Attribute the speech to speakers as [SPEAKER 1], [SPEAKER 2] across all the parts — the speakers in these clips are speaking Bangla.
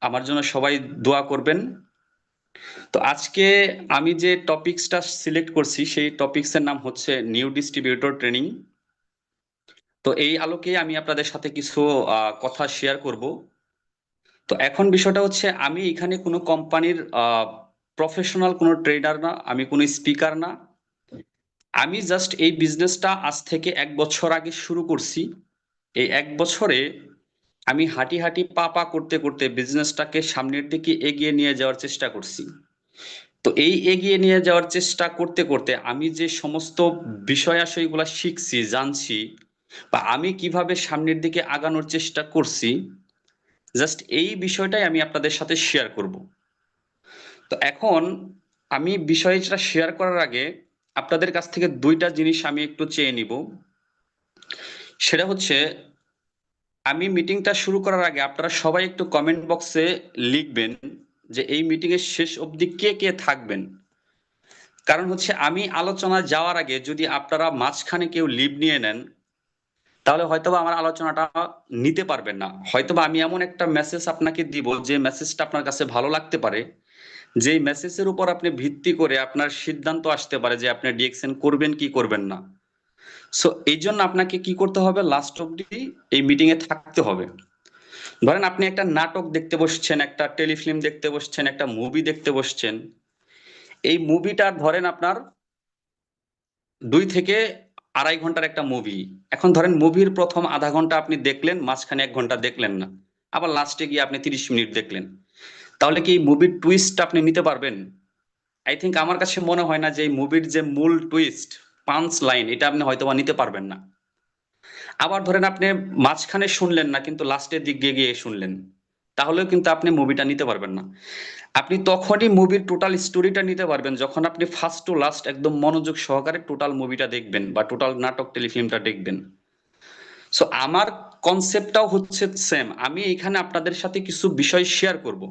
[SPEAKER 1] আমার জন্য সবাই দোয়া করবেন। তো আজকে আমি যে টপিকসটা সিলেক্ট করছি সেই টপিকসের নাম হচ্ছে নিউ ডিস্ট্রিবিউটর ট্রেনিং। তো এই আলোকে আমি আপনাদের সাথে কিছু কথা শেয়ার করব। তো এখন বিষয়টা হচ্ছে আমি এখানে কোনো কোম্পানির প্রফেশনাল কোনো ট্রেডার না, আমি কোনো স্পিকার না। আমি জাস্ট এই বিজনেসটা আজ থেকে 1 বছর আগে শুরু করছি। এই 1 বছরে আমি হাঁটি হাঁটি পা পা করতে করতে বিজনেসটাকে সামনের দিকে এগিয়ে নিয়ে যাওয়ার চেষ্টা করছি। তো এই এগিয়ে নিয়ে যাওয়ার চেষ্টা করতে করতে আমি যে সমস্ত বিষয় আশয়গুলা শিখছি, জানছি, বা আমি কিভাবে সামনের দিকে আগানোর চেষ্টা করছি, জাস্ট এই বিষয়টাই আমি আপনাদের সাথে শেয়ার করব। তো এখন আমি বিষয়টা শেয়ার করার আগে আপনাদের কাছ থেকে দুইটা জিনিস আমি একটু চেয়ে নিব। সেটা হচ্ছে, আমি মিটিংটা শুরু করার আগে আপনারা সবাই একটু কমেন্ট বক্সে লিখবেন যে এই মিটিং এর শেষ অবধি কে কে থাকবেন। কারণ হচ্ছে আমি আলোচনা যাওয়ার আগে যদি আপনারা মাঝখানে কেউ লিভ নিয়ে নেন, তাহলে হয়তোবা আমার আলোচনাটা নিতে পারবেন না। হয়তোবা আমি এমন একটা মেসেজ আপনাকে দিব যে মেসেজটা আপনার কাছে ভালো লাগতে পারে, যেই মেসেজের উপর আপনি ভিত্তি করে আপনার সিদ্ধান্ত আসতে পারে যে আপনি ডিএক্সএন করবেন কি করবেন না। সো এই জন্য আপনাকে কি করতে হবে, লাস্ট অবধি এই মিটিং এ থাকতে হবে। ধরেন আপনি একটা নাটক দেখতে বসছেন, একটা টেলিফিল্ম দেখতে বসছেন, একটা মুভি দেখতে বসছেন। এই মুভিটা ধরেন আপনার 2 থেকে আড়াই ঘন্টার একটা মুভি। এখন ধরেন মুভির প্রথম আধা ঘন্টা আপনি দেখলেন, মাঝখানে 1 ঘন্টা দেখলেন না, আবার লাস্টে গিয়ে আপনি 30 মিনিট দেখলেন। তাহলে কি এই মুভির টুইস্ট আপনি নিতে পারবেন? আই থিঙ্ক আমার কাছে মনে হয় না যে এই মুভির যে মূল টুইস্ট, পাঞ্চ লাইন, এটা আপনি হয়তোবা নিতে পারবেন না। আবার ধরেন আপনি মাঝখানে শুনলেন না কিন্তু লাস্টের দিক গিয়ে শুনলেন, তাহলেও কিন্তু আপনি মুভিটা নিতে পারবেন না। আপনি তখনই মুভির টোটাল স্টোরিটা নিতে পারবেন যখন আপনি ফার্স্ট টু লাস্ট একদম মনোযোগ সহকারে টোটাল মুভিটা দেখবেন বা টোটাল নাটক টেলিফিল্মটা দেখবেন। সো আমার কনসেপ্টটাও হচ্ছে সেম, আমি এখানে আপনাদের সাথে কিছু বিষয় শেয়ার করব।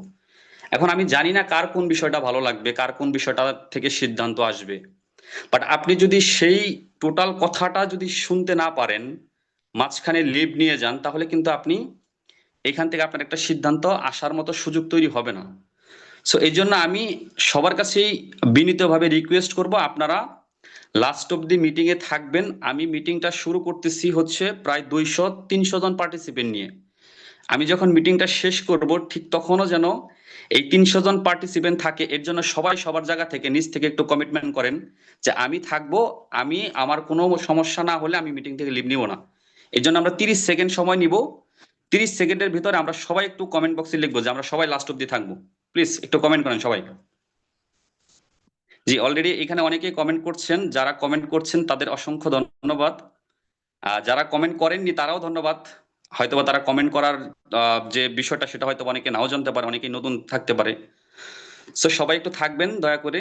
[SPEAKER 1] এখন আমি জানি না কার কোন বিষয়টা ভালো লাগবে, কার কোন বিষয়টা থেকে সিদ্ধান্ত আসবে, বাট আপনি যদি সেই টোটাল কথাটা যদি শুনতে না পারেন, মাঝখানে লিভ নিয়ে যান, তাহলে কিন্তু আপনি এখান থেকে আপনার একটা সিদ্ধান্ত আসার মতো সুযোগ তৈরি হবে না। সো এই জন্য আমি সবার কাছেই বিনীতভাবে রিকোয়েস্ট করব, আপনারা লাস্ট অব দি মিটিং এ থাকবেন। আমি মিটিংটা শুরু করতেছি হচ্ছে প্রায় 200-300 জন পার্টিসিপেন্ট নিয়ে। আমি যখন মিটিংটা শেষ করব ঠিক তখনও যেন এই 300 জন পার্টিসিপেন্ট থাকে। এর জন্য সবাই সবার জায়গা থেকে নিজ থেকে একটু কমিটমেন্ট করেন যে আমি থাকবো, আমি আমার কোনো সমস্যা না হলে আমি মিটিং থেকে লিভ নিব না। এর জন্য আমরা 30 সেকেন্ড সময় নিব। 30 সেকেন্ডের ভিতরে আমরা সবাই একটু কমেন্ট বক্সে লিখবো যে আমরা সবাই লাস্ট অব্দি থাকবো। প্লিজ একটু কমেন্ট করেন সবাই। জি, অলরেডি এখানে অনেকেই কমেন্ট করছেন। যারা কমেন্ট করছেন তাদের অসংখ্য ধন্যবাদ। যারা কমেন্ট করেননি তারাও ধন্যবাদ। হয়তোবা তারা কমেন্ট করার যে বিষয়টা সেটা হয়তো অনেকে নাও জানতে পারে, অনেকেই নতুন থাকতে পারে। সো সবাই একটু থাকবেন দয়া করে।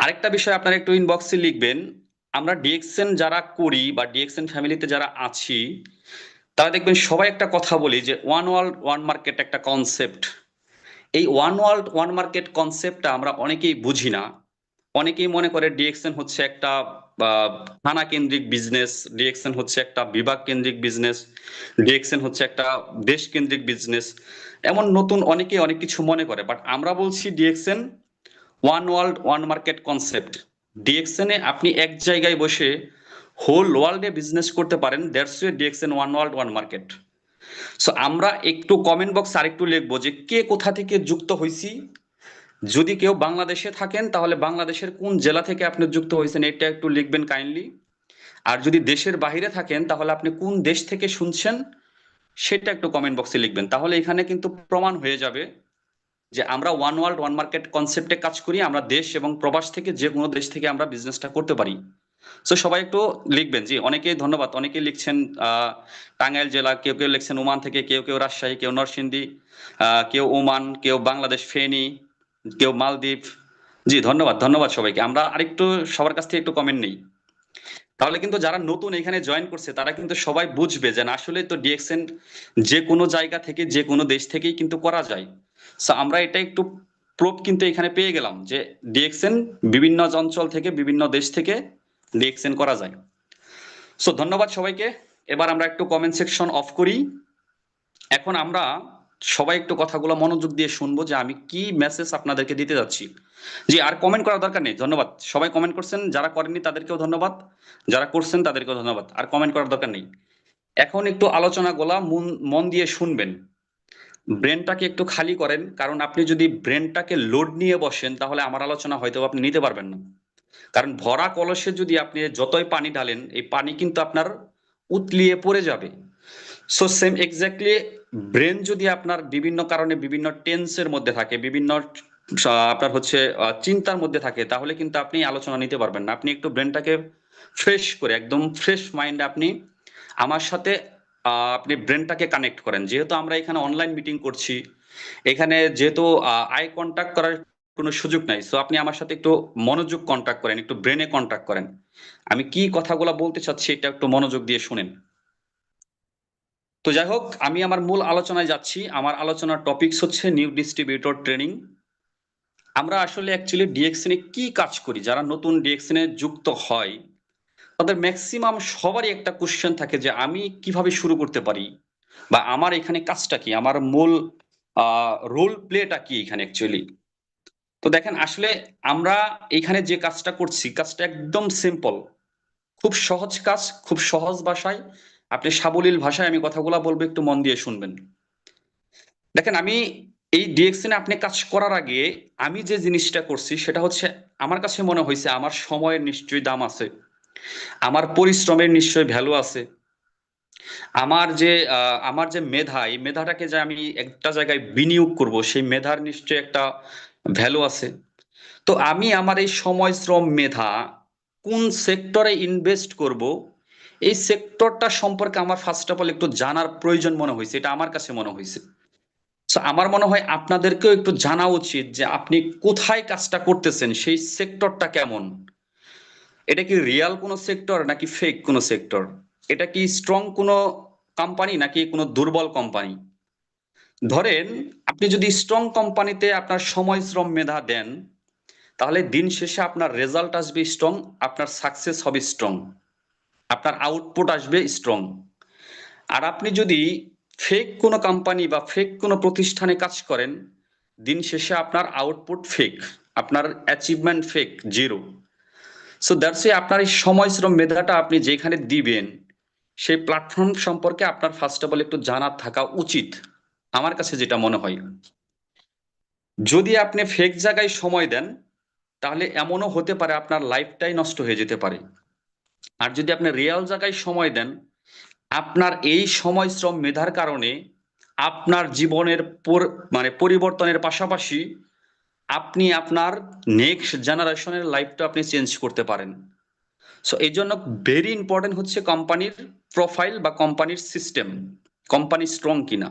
[SPEAKER 1] আরেকটা বিষয় আপনারা একটু ইনবক্সে লিখবেন, আমরা ডিএক্সএন যারা করি বা ডিএক্সএন ফ্যামিলিতে যারা আছি, তারা দেখবেন সবাই একটা কথা বলি যে ওয়ান ওয়ার্ল্ড ওয়ান মার্কেট একটা কনসেপ্ট। এই ওয়ান ওয়ার্ল্ড ওয়ান মার্কেট কনসেপ্টটা আমরা অনেকেই বুঝি না। অনেকেই মনে করে ডিএক্সএন হচ্ছে একটা থানা কেন্দ্রিক বিজনেস, ডিএক্সএন হচ্ছে একটা বিভাগ কেন্দ্রিক বিজনেস, ডিএক্সএন হচ্ছে একটা দেশ কেন্দ্রিক বিজনেস। এমন নতুন অনেকেই অনেক কিছু মনে করে, বাট আমরা বলছি DXN one world one market concept. DXN এ আপনি এক জায়গায় বসে হোল ওয়ার্ল্ডে বিজনেস করতে পারেন, that's way DXN one world one market. So আমরা একটু কমেন্ট বক্স আরেকটু লিখবো যে কে কোথা থেকে যুক্ত হয়েছি। যদি কেউ বাংলাদেশে থাকেন তাহলে বাংলাদেশের কোন জেলা থেকে আপনি যুক্ত হয়েছেন এটা একটু লিখবেন কাইন্ডলি। আর যদি দেশের বাইরে থাকেন তাহলে আপনি কোন দেশ থেকে শুনছেন সেটা একটু কমেন্ট বক্সে লিখবেন। তাহলে এখানে কিন্তু প্রমাণ হয়ে যাবে যে আমরা ওয়ান ওয়ার্ল্ড ওয়ান মার্কেট কনসেপ্টে কাজ করি, আমরা দেশ এবং প্রবাস থেকে যে কোনো দেশ থেকে আমরা বিজনেসটা করতে পারি। সো সবাই একটু লিখবেন। জি, অনেকেই ধন্যবাদ, অনেকেই লিখছেন টাঙ্গাইল জেলা, কেউ কেউ লিখছেন ওমান থেকে, কেউ কেউ রাজশাহী, কেউ নরসিংদী, কেউ ওমান, কেউ বাংলাদেশ ফেনী, কেউ মালদ্বীপ। জি, ধন্যবাদ ধন্যবাদ সবাইকে। আমরা আরেকটু সবার কাছ থেকে একটু কমেন্ট নেই, তাহলে কিন্তু যারা নতুন এখানে জয়েন করছে তারা কিন্তু সবাই বুঝবে যে না, আসলে তো ডিএক্সএন যে কোনো জায়গা থেকে যে কোনো দেশ থেকেই কিন্তু করা যায়। সো আমরা এটা একটু প্রুফ কিন্তু এখানে পেয়ে গেলাম যে ডিএক্সএন বিভিন্ন অঞ্চল থেকে বিভিন্ন দেশ থেকে ডিএক্সএন করা যায়। সো ধন্যবাদ সবাইকে। এবার আমরা একটু কমেন্ট সেকশন অফ করি। এখন আমরা সবাই একটু কথাগুলো মনোযোগ দিয়ে শুনবো যে আমি কি মেসেজ আপনাদেরকে দিতে যাচ্ছি। জি, আর কমেন্ট করার দরকার নেই। ধন্যবাদ। সবাই কমেন্ট করছেন, যারা করেননি তাদেরকেও ধন্যবাদ। যারা করছেন তাদেরকেও ধন্যবাদ। আর কমেন্ট করার দরকার নেই। এখন একটু আলোচনাগুলা মন দিয়ে শুনবেন। ব্রেনটাকে একটু খালি করেন, কারণ আপনি যদি ব্রেনটাকে লোড নিয়ে বসেন তাহলে আমার আলোচনা হয়তো আপনি নিতে পারবেন না। কারণ ভরা কলসে যদি আপনি যতই পানি ঢালেন, এই পানি কিন্তু আপনার উতলিয়ে পড়ে যাবে। সো সেম এক্স্যাক্টলি, ব্রেন যদি আপনার বিভিন্ন কারণে বিভিন্ন টেন্সের মধ্যে থাকে, বিভিন্ন আপনার হচ্ছে চিন্তার মধ্যে থাকে, তাহলে কিন্তু আপনি আলোচনা নিতে পারবেন না। আপনি একটু ব্রেনটাকে ফ্রেশ করে, একদম ফ্রেশ মাইন্ডে আপনি আমার সাথে আপনি ব্রেনটাকে কানেক্ট করেন। যেহেতু আমরা এখানে অনলাইন মিটিং করছি, এখানে যেহেতু আই কন্টাক্ট করার কোনো সুযোগ নাই, সো আপনি আমার সাথে একটু মনোযোগ কন্টাক্ট করেন, একটু ব্রেনে কন্টাক্ট করেন। আমি কি কথাগুলো বলতে চাচ্ছি এটা একটু মনোযোগ দিয়ে শুনেন। তো যাই হোক, আমি আমার মূল আলোচনায় যাচ্ছি। আমার আলোচনার টপিকস হচ্ছে নিউ ডিস্ট্রিবিউটর ট্রেনিং। আমরা আসলে অ্যাকচুয়ালি ডিএক্সএন এ কি কাজ করি? যারা নতুন ডিএক্সএন এ যুক্ত হয় তাদের ম্যাক্সিমাম সবারই একটা কোশ্চেন থাকে যে আমি কিভাবে শুরু করতে পারি, বা আমার এখানে কাজটা কি, আমার মূল রোল প্লেটা কি এখানে অ্যাকচুয়ালি। তো দেখেন, আসলে আমরা এখানে যে কাজটা করছি, কাজটা একদম সিম্পল, খুব সহজ কাজ, খুব সহজ ভাষায়, আপনি সাবলীল ভাষায় আমি কথাগুলো বলবো, একটু মন দিয়ে শুনবেন। দেখেন, আমি এই ডিএক্সএন এ আপনি কাজ করার আগে আমি যে জিনিসটা করছি সেটা হচ্ছে, আমার কাছে মনে হয়েছে আমার সময়ের নিশ্চয়ই দাম আছে, আমার পরিশ্রমের নিশ্চয়ই ভ্যালু আছে, আমার যে মেধা, এই মেধাটাকে যে আমি একটা জায়গায় বিনিয়োগ করব, সেই মেধার নিশ্চয়ই একটা ভ্যালু আছে। তো আমি আমার এই সময়, শ্রম, মেধা কোন সেক্টরে ইনভেস্ট করব, এই সেক্টরটা সম্পর্কে আমার ফার্স্ট অফ অল একটু জানার প্রয়োজন মনে হয়েছে। এটা আমার কাছে মনে হয়েছে। সো আমার মনে হয় আপনাদেরকেও একটু জানা উচিত যে আপনি কোথায় কাজটা করতেছেন, সেই সেক্টরটা কেমন। এটা কি রিয়াল কোনো সেক্টর নাকি ফেক কোনো সেক্টর? এটা কি স্ট্রং কোনো কোম্পানি নাকি কোনো দুর্বল কোম্পানি? ধরেন, আপনি যদি স্ট্রং কোম্পানিতে আপনার সময়, শ্রম, মেধা দেন, তাহলে দিন শেষে আপনার রেজাল্ট আসবে স্ট্রং, আপনার সাকসেস হবে স্ট্রং, আপনার আউটপুট আসবে স্ট্রং। আর আপনি যদি ফেক কোনো কোম্পানি বা ফেক কোনো প্রতিষ্ঠানে কাজ করেন, দিন শেষে আপনার আউটপুট ফেক, আপনার achievement fake, zero. So that's আপনার এই সময়, শ্রম, মেধাটা আপনি যেখানে দিবেন, সেই প্ল্যাটফর্ম সম্পর্কে আপনার ফার্স্ট অফ অল একটু জানা থাকা উচিত, আমার কাছে যেটা মনে হয়। যদি আপনি ফেক জায়গায় সময় দেন, তাহলে এমনও হতে পারে আপনার লাইফটাই নষ্ট হয়ে যেতে পারে। আর যদি আপনি রিয়েল জায়গায় সময় দেন, আপনার এই সময়, শ্রম, মেধার কারণে আপনার জীবনের মানে পরিবর্তনের পাশাপাশি আপনি আপনার নেক্সট জেনারেশনের লাইফটা আপনি চেঞ্জ করতে পারেন। সো এই জন্য ভেরি ইম্পর্টেন্ট হচ্ছে কোম্পানির প্রোফাইল বা কোম্পানির সিস্টেম, কোম্পানি স্ট্রং কিনা।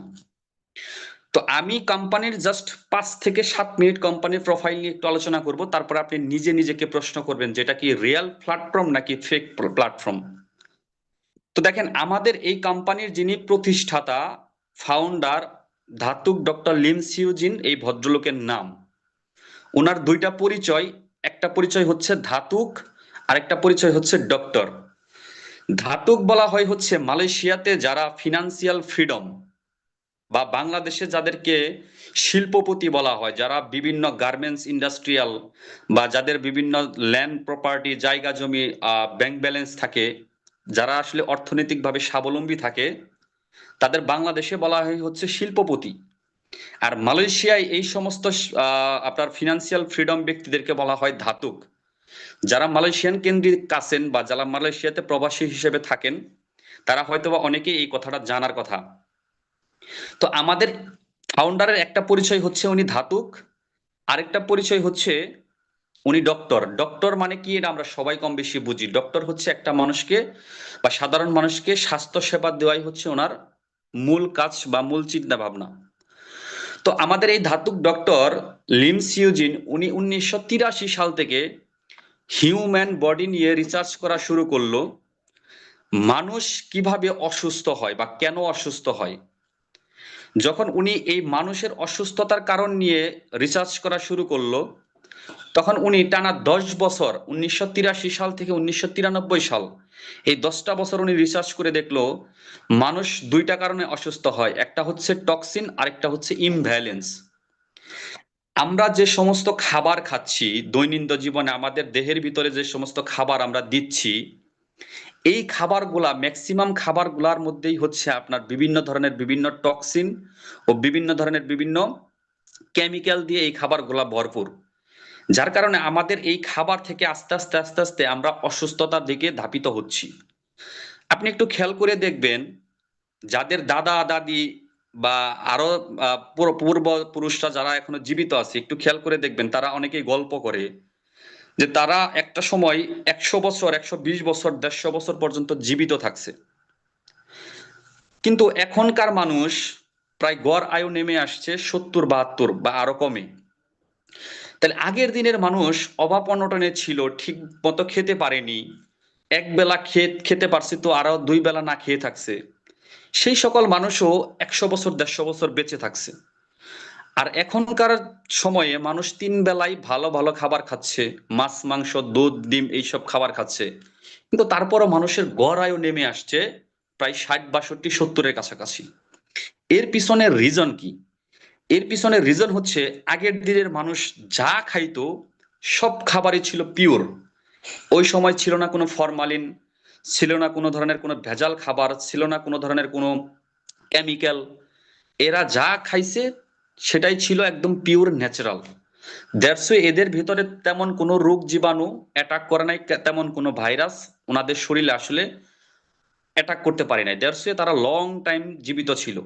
[SPEAKER 1] তো আমি কোম্পানির জাস্ট 5 থেকে 7 মিনিট কোম্পানির প্রোফাইল নিয়ে একটু আলোচনা করব, তারপর আপনি নিজে নিজেকে প্রশ্ন করবেন যে এটা কি রিয়েল প্ল্যাটফর্ম নাকি ফেক প্ল্যাটফর্ম। তো দেখেন, আমাদের এই কোম্পানির যিনি প্রতিষ্ঠাতা, ফাউন্ডার, ধাতুক ডক্টর লিম সিউজিন, এই ভদ্রলোকের নাম। ওনার দুইটা পরিচয়, একটা পরিচয় হচ্ছে ধাতুক, আরেকটা পরিচয় হচ্ছে ডক্টর। ধাতুক বলা হয় হচ্ছে মালয়েশিয়াতে যারা ফিনান্সিয়াল ফ্রিডম, বা বাংলাদেশে যাদেরকে শিল্পপতি বলা হয়, যারা বিভিন্ন গার্মেন্টস ইন্ডাস্ট্রিয়াল, বা যাদের বিভিন্ন ল্যান্ড প্রপার্টি, জায়গা জমি, ব্যাংক ব্যালেন্স থাকে, যারা আসলে অর্থনৈতিকভাবে স্বাবলম্বী থাকে, তাদের বাংলাদেশে বলা হয় হচ্ছে শিল্পপতি। আর মালয়েশিয়ায় এই সমস্ত আপনার ফিনান্সিয়াল ফ্রিডম ব্যক্তিদেরকে বলা হয় ধাতুক। যারা মালয়েশিয়ান কেন্দ্রিক আছেন বা যারা মালয়েশিয়াতে প্রবাসী হিসেবে থাকেন, তারা হয়তোবা অনেকেই এই কথাটা জানার কথা। তো আমাদের ফাউন্ডারের একটা পরিচয় হচ্ছে উনি ধাতুক, আরেকটা পরিচয় হচ্ছে উনি ডক্টর। ডক্টর মানে কি এটা আমরা সবাই কম বেশি বুঝি। ডক্টর হচ্ছে একটা মানুষকে বা সাধারণ মানুষকে স্বাস্থ্য সেবা দেওয়াই হচ্ছে ওনার মূল কাজ বা মূল চিন্তা ভাবনা। তো আমাদের এই ধাতুক ডক্টর লিম সিউজিন, উনি 1983 সাল থেকে হিউম্যান বডি নিয়ে রিসার্চ করা শুরু করলো। মানুষ কিভাবে অসুস্থ হয় বা কেন অসুস্থ হয়। যখন উনি এই মানুষের অসুস্থতার কারণ নিয়ে রিসার্চ করা শুরু করলো, তখন উনি টানা 10 বছর 1983 সাল থেকে 1993 সাল এই 10টা বছর উনি রিসার্চ করে দেখলো মানুষ দুইটা কারণে অসুস্থ হয়, একটা হচ্ছে টক্সিন, আরেকটা হচ্ছে ইমব্যালেন্স। আমরা যে সমস্ত খাবার খাচ্ছি দৈনন্দিন জীবনে, আমাদের দেহের ভিতরে যে সমস্ত খাবার আমরা দিচ্ছি, এই খাবারগুলা ম্যাক্সিমাম খাবারগুলার মধ্যেই হচ্ছে আপনার বিভিন্ন ধরনের বিভিন্ন টক্সিন ও বিভিন্ন ধরনের বিভিন্ন কেমিক্যাল দিয়ে এই খাবারগুলা ভরপুর। যার কারণে আমাদের এই খাবার থেকে আস্তে আস্তে আস্তে আস্তে আমরা অসুস্থতার দিকে ধাপিত হচ্ছি। আপনি একটু খেয়াল করে দেখবেন, যাদের দাদা দাদি বা আরো পূর্বপুরুষরা যারা এখনো জীবিত আছে, একটু খেয়াল করে দেখবেন তারা অনেকেই গল্প করে যে তারা একটা সময় 100 বছর 120 বছর 150 বছর পর্যন্ত জীবিত থাকছে। কিন্তু এখনকার মানুষ প্রায় গড় আয়ু নেমে আসছে 70 72 বা আরো কমে। তাহলে আগের দিনের মানুষ অভাব অনটনে ছিল, ঠিক মতো খেতে পারেনি, এক বেলা খেতে পারছে তো আরো 2 বেলা না খেয়ে থাকছে, সেই সকল মানুষও 100 বছর 150 বছর বেঁচে থাকছে। আর এখনকার সময়ে মানুষ 3 বেলায় ভালো ভালো খাবার খাচ্ছে, মাছ মাংস দুধ ডিম এইসব খাবার খাচ্ছে, কিন্তু তারপরও মানুষের গড় আয়ু নেমে আসছে প্রায় 60 62 70-এর কাছাকাছি। এর পিছনের রিজন কি? এর পিছনের রিজন হচ্ছে আগের দিনের মানুষ যা খাইতো সব খাবারই ছিল পিওর। ওই সময় ছিল না কোনো ফরমালিন, ছিল না কোনো ধরনের কোনো ভেজাল খাবার, ছিল না কোনো ধরনের কোনো কেমিক্যাল। এরা যা খাইছে সেটাই ছিল একদম পিওর ন্যাচারাল। দ্যাটস ওয়াই এদের ভিতরে তেমন কোনো রোগ জীবাণু অ্যাটাক করে নাই, তেমন কোনো ভাইরাস ওনাদের শরীরে আসলে অ্যাটাক করতে পারে নাই। দ্যাটস ওয়াই তারা লং টাইম জীবিত ছিল।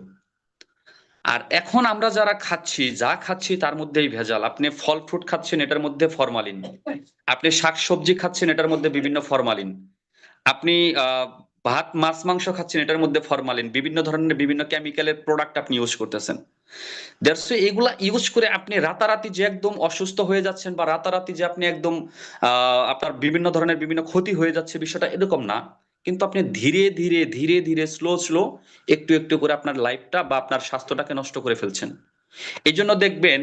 [SPEAKER 1] আর এখন আমরা যারা খাচ্ছি, যা খাচ্ছি তার মধ্যেই ভেজাল। আপনি ফল ফ্রুট খাচ্ছেন, এটার মধ্যে ফরমালিন। আপনি শাকসবজি খাচ্ছেন, এটার মধ্যে বিভিন্ন ফরমালিন। আপনি ভাত মাছ মাংস খাচ্ছেন, এটার মধ্যে ফরমালিন, বিভিন্ন ধরনের বিভিন্ন কেমিক্যালের প্রোডাক্ট আপনি ইউজ করতেছেন। দ্যাটস এগুলা ইউজ করে আপনি রাতারাতি যে একদম অসুস্থ হয়ে যাচ্ছেন বা রাতারাতি যে আপনি একদম আপনার বিভিন্ন ধরনের বিভিন্ন ক্ষতি হয়ে যাচ্ছে, বিষয়টা এরকম না। কিন্তু আপনি ধীরে ধীরে ধীরে ধীরে স্লো স্লো একটু একটু করে আপনার লাইফটা বা আপনার স্বাস্থ্যটাকে নষ্ট করে ফেলছেন। এই জন্য দেখবেন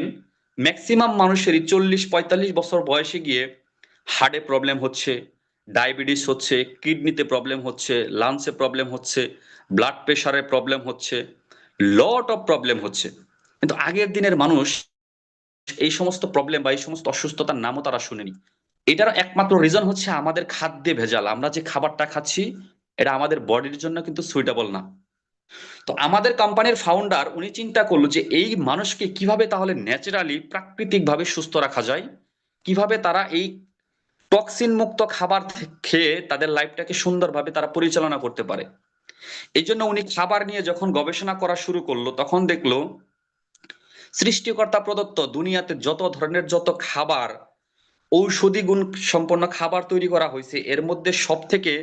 [SPEAKER 1] ম্যাক্সিমাম মানুষেরই 40 45 বছর বয়সে গিয়ে হার্টে প্রবলেম হচ্ছে, ডায়াবেটিস হচ্ছে, কিডনিতে প্রবলেম হচ্ছে, লাংসে প্রবলেম হচ্ছে, ব্লাড প্রেশারে প্রবলেম হচ্ছে, লট অফ প্রবলেম হচ্ছে। কিন্তু আগের দিনের মানুষ এই সমস্ত প্রবলেম বা এই সমস্ত অসুস্থতার নামও তারা শুনেনি। এটার একমাত্র রিজন হচ্ছে আমাদের খাদ্যে ভেজাল। আমরা যে খাবারটা খাচ্ছি এটা আমাদের বডির জন্য কিন্তু সুইটেবল না। তো আমাদের কোম্পানির ফাউন্ডার উনি চিন্তা করলো যে এই মানুষকে কিভাবে তাহলে ন্যাচারালি প্রাকৃতিক ভাবে সুস্থ রাখা যায়, কিভাবে তারা এই টক্সিন মুক্ত খাবার খেয়ে তাদের লাইফটাকে সুন্দরভাবে তারা পরিচালনা করতে পারে। এই জন্য উনি খাবার নিয়ে যখন গবেষণা করা শুরু করলো, তখন দেখলো সৃষ্টিকর্তা প্রদত্ত দুনিয়াতে যত ধরনের যত খাবার, ঔষধি গুণ সম্পন্ন খাবার তৈরি করা হয়েছে, এর মধ্যে সব থেকে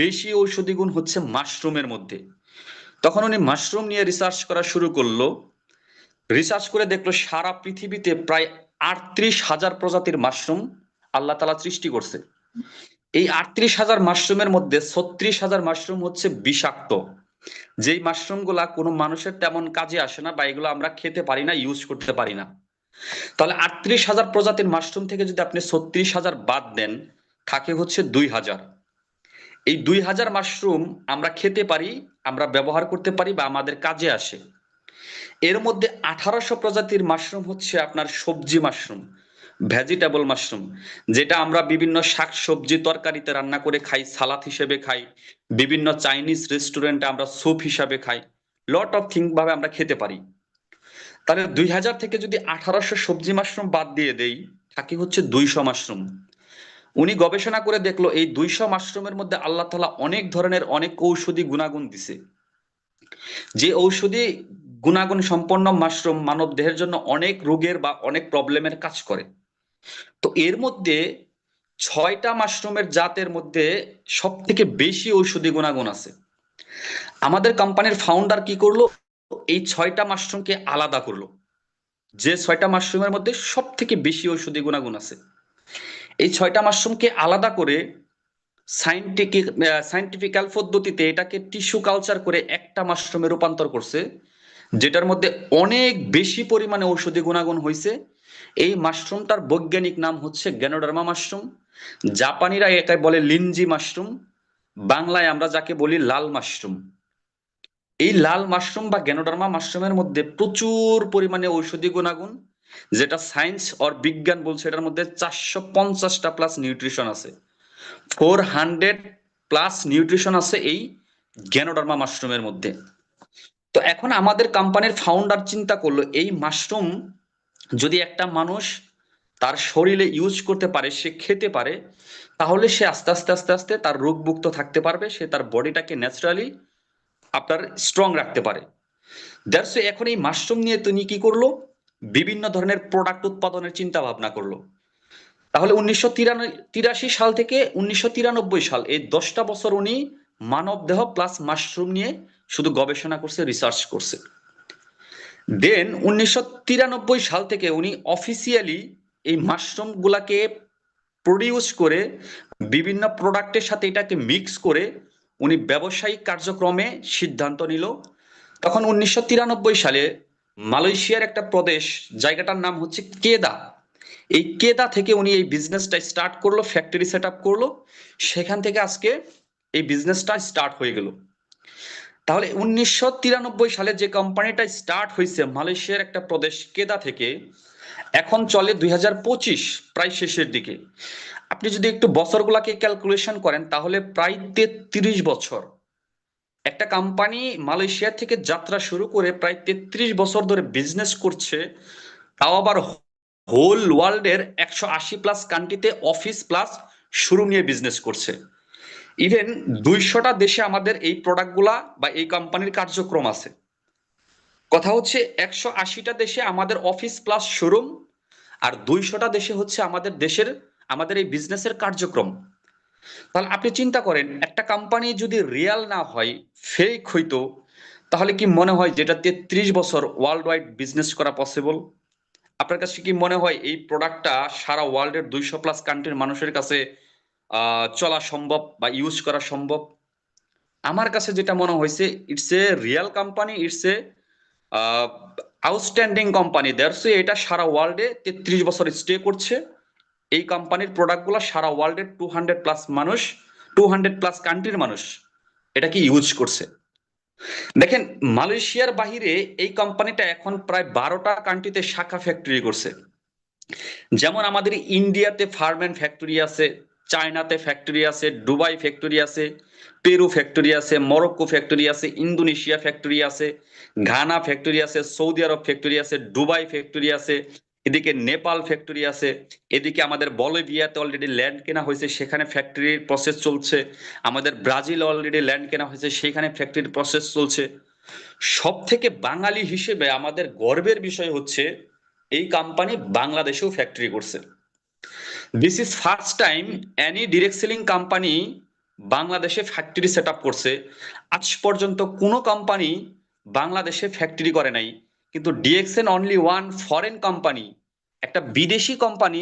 [SPEAKER 1] বেশি ঔষধি গুণ হচ্ছে মাশরুমের মধ্যে। তখন উনি মাশরুম নিয়ে রিসার্চ করা শুরু করলো। রিসার্চ করে দেখলো সারা পৃথিবীতে প্রায় 38,000 প্রজাতির মাশরুম আল্লাহ তাআলা সৃষ্টি করছে। এই 38,000 মাশরুমের মধ্যে 36,000 মাশরুম হচ্ছে বিষাক্ত, যেই মাশরুম গুলা কোনো মানুষের তেমন কাজে আসে না বা এগুলো আমরা খেতে পারি না, ইউজ করতে পারি না। তাহলে 38,000 প্রজাতির মাশরুম থেকে যদি আপনি 36,000 বাদ দেন, থাকে হচ্ছে 2,000। এই 2,000 মাশরুম আমরা খেতে পারি, আমরা ব্যবহার করতে পারি বা আমাদের কাজে আসে। এর মধ্যে 1800 প্রজাতির মাশরুম হচ্ছে আপনার সবজি মাশরুম, ভেজিটেবল মাশরুম, যেটা আমরা বিভিন্ন শাক সবজি তরকারিতে রান্না করে খাই, সালাদ হিসেবে খাই, বিভিন্ন চাইনিজ রেস্টুরেন্টে আমরা স্যুপ হিসাবে খাই, লট অফ থিং ভাবে আমরা খেতে পারি। তাহলে 2,000 থেকে যদি 1800 সবজি মাশরুম বাদ দিয়ে দেই, থাকে হচ্ছে 200 মাশরুম। উনি গবেষণা করে দেখলো এই 200 মাশরুমের মধ্যে আল্লাহ তাআলা অনেক ধরনের অনেক ঔষধি গুণাগুণ দিছে, যে ঔষধি গুণাগুণ সম্পন্ন মাশরুম মানব দেহের জন্য অনেক রোগের বা অনেক প্রবলেমের কাজ করে। তো এর মধ্যে 6টা মাশরুমের জাতের মধ্যে সব থেকে বেশি ঔষধি গুণাগুণ আছে। আমাদের কোম্পানির ফাউন্ডার কি করলো, এই 6টা মাশরুমকে আলাদা করলো, যে 6টা মাশরুমের মধ্যে সব থেকে বেশি ঔষধি গুণাগুণ আছে। এই 6টা মাশরুমকে আলাদা করে সাইন্টিফিক্যাল পদ্ধতিতে এটাকে টিস্যু কালচার করে একটা মাশরুমে রূপান্তর করছে, যেটার মধ্যে অনেক বেশি পরিমাণে ঔষধি গুণাগুণ হয়েছে, এই মাশরুমটার বৈজ্ঞানিক নাম হচ্ছে গ্যানোডার্মা মাশরুম। জাপানিরা একে বলে লিনজি মাশরুম, বাংলায় আমরা যাকে বলি লাল মাশরুম। এই লাল মাশরুম বা গ্যানোডার্মা মাশরুমের মধ্যে প্রচুর পরিমাণে ঔষধি গুণাগুণ, যেটা সায়েন্স অর বিজ্ঞান বলছে এটার মধ্যে 450টা প্লাস নিউট্রিশন আছে। 400 প্লাস নিউট্রিশন আছে এই গ্যানোডার্মা মাশরুমের মধ্যে। তো এখন আমাদের কোম্পানির ফাউন্ডার চিন্তা করলো, এই মাশরুম যদি একটা মানুষ তার শরীরে ইউজ করতে পারে, সে খেতে পারে, তাহলে সে আস্তে আস্তে আস্তে আস্তে তার রোগমুক্ত থাকতে পারবে, সে তার বডিটাকে ন্যাচারালি আপনার স্ট্রং রাখতে পারে। দ্যাটস এখন এই মাশরুম নিয়ে তিনি কি করলো, বিভিন্ন ধরনের প্রোডাক্ট উৎপাদনের চিন্তা ভাবনা করলো। তাহলে 1983 সাল থেকে 1993 সাল, এই 10টা বছর উনি মানব দেহ প্লাস মাশরুম নিয়ে শুধু গবেষণা করছে, রিসার্চ করছে। দেন 1993 সাল থেকে উনি অফিসিয়ালি এই মাশরুম গুলাকে প্রডিউস করে বিভিন্ন প্রোডাক্টের সাথে এটাকে মিক্স করে উনি ব্যবসায়িক কার্যক্রমে সিদ্ধান্ত নিল। তখন 1993 সালে মালয়েশিয়ার একটা প্রদেশ, জায়গাটার নাম হচ্ছে কেদা, এই কেদা থেকে উনি এই বিজনেসটা স্টার্ট করলো, ফ্যাক্টরি সেট আপ করলো, সেখান থেকে আজকে এই বিজনেসটা স্টার্ট হয়ে গেল। তাহলে 1993 সালে যে কোম্পানিটা স্টার্ট হয়েছে মালয়েশিয়ার একটা প্রদেশ কেদা থেকে, এখন চলে 2025, প্রায় শেষের দিকে। আপনি যদি একটু বছরগুলাকে ক্যালকুলেশন করেন তাহলে প্রায় 33 বছর একটা কোম্পানি মালয়েশিয়া থেকে যাত্রা শুরু করে প্রায় 33 বছর ধরে বিজনেস করছে, তাও আবার হোল ওয়ার্ল্ডের 180 প্লাস কান্ট্রিতে অফিস প্লাস শোরুম নিয়ে বিজনেস করছে। ইভেন 200টা দেশে আমাদের এই প্রোডাক্টগুলা বা এই কোম্পানির কার্যক্রম আছে। কথা হচ্ছে 180টা দেশে আমাদের অফিস প্লাস শোরুম, আর 200টা দেশে হচ্ছে আমাদের দেশের আমাদের এই বিজনেসের কার্যক্রম। তাহলে আপনি চিন্তা করেন, একটা কোম্পানি যদি রিয়াল না হয়, ফেক হইতো, তাহলে কি মনে হয় যেটা 33 বছর ওয়ার্ল্ড ওয়াইড বিজনেস করা পসিবল? আপনার কাছে কি মনে হয় এই প্রোডাক্টটা সারা ওয়ার্ল্ডের 200 প্লাস কান্ট্রির মানুষের কাছে চলা সম্ভব বা ইউজ করা সম্ভব? আমার কাছে যেটা মনে হয়েছে, it's a real company, it's A outstanding company. That's এটা সারা ওয়ার্ল্ডে 33 বছর স্টে করছে। এই কোম্পানির প্রোডাক্টগুলো সারা ওয়ার্ল্ডের 200 প্লাস মানুষ, 200 প্লাস কান্ট্রির মানুষ এটা কি ইউজ করছে। দেখেন, মালয়েশিয়ার বাহিরে এই কোম্পানিটা এখন প্রায় 12টা কান্ট্রিতে শাখা ফ্যাক্টরি করছে। যেমন আমাদের ইন্ডিয়াতে ফার্মেন্ট ফ্যাক্টরি আছে, চায়নাতে ফ্যাক্টরি আছে, দুবাই ফ্যাক্টরি আছে, পেরু ফ্যাক্টরি আছে, মরক্কো ফ্যাক্টরি আছে, ইন্দোনেশিয়া ফ্যাক্টরি আছে, ঘানা ফ্যাক্টরি আছে, সৌদি আরব ফ্যাক্টরি আছে, দুবাই ফ্যাক্টরি আছে, এদিকে নেপাল ফ্যাক্টরি আছে, এদিকে আমাদের বলিভিয়াতে অলরেডি ল্যান্ড কেনা হয়েছে, সেখানে ফ্যাক্টরির প্রসেস চলছে, আমাদের ব্রাজিল অলরেডি ল্যান্ড কেনা হয়েছে, সেখানে ফ্যাক্টরির প্রসেস চলছে। সব থেকে বাঙালি হিসেবে আমাদের গর্বের বিষয় হচ্ছে এই কোম্পানি বাংলাদেশেও ফ্যাক্টরি করছে। This is first time any direct selling company বাংলাদেশে ফ্যাক্টরি সেট আপ করছে। আজ পর্যন্ত কোনো কোম্পানি বাংলাদেশে ফ্যাক্টরি করে নাই, কিন্তু DXN only one foreign company, একটা বিদেশি কোম্পানি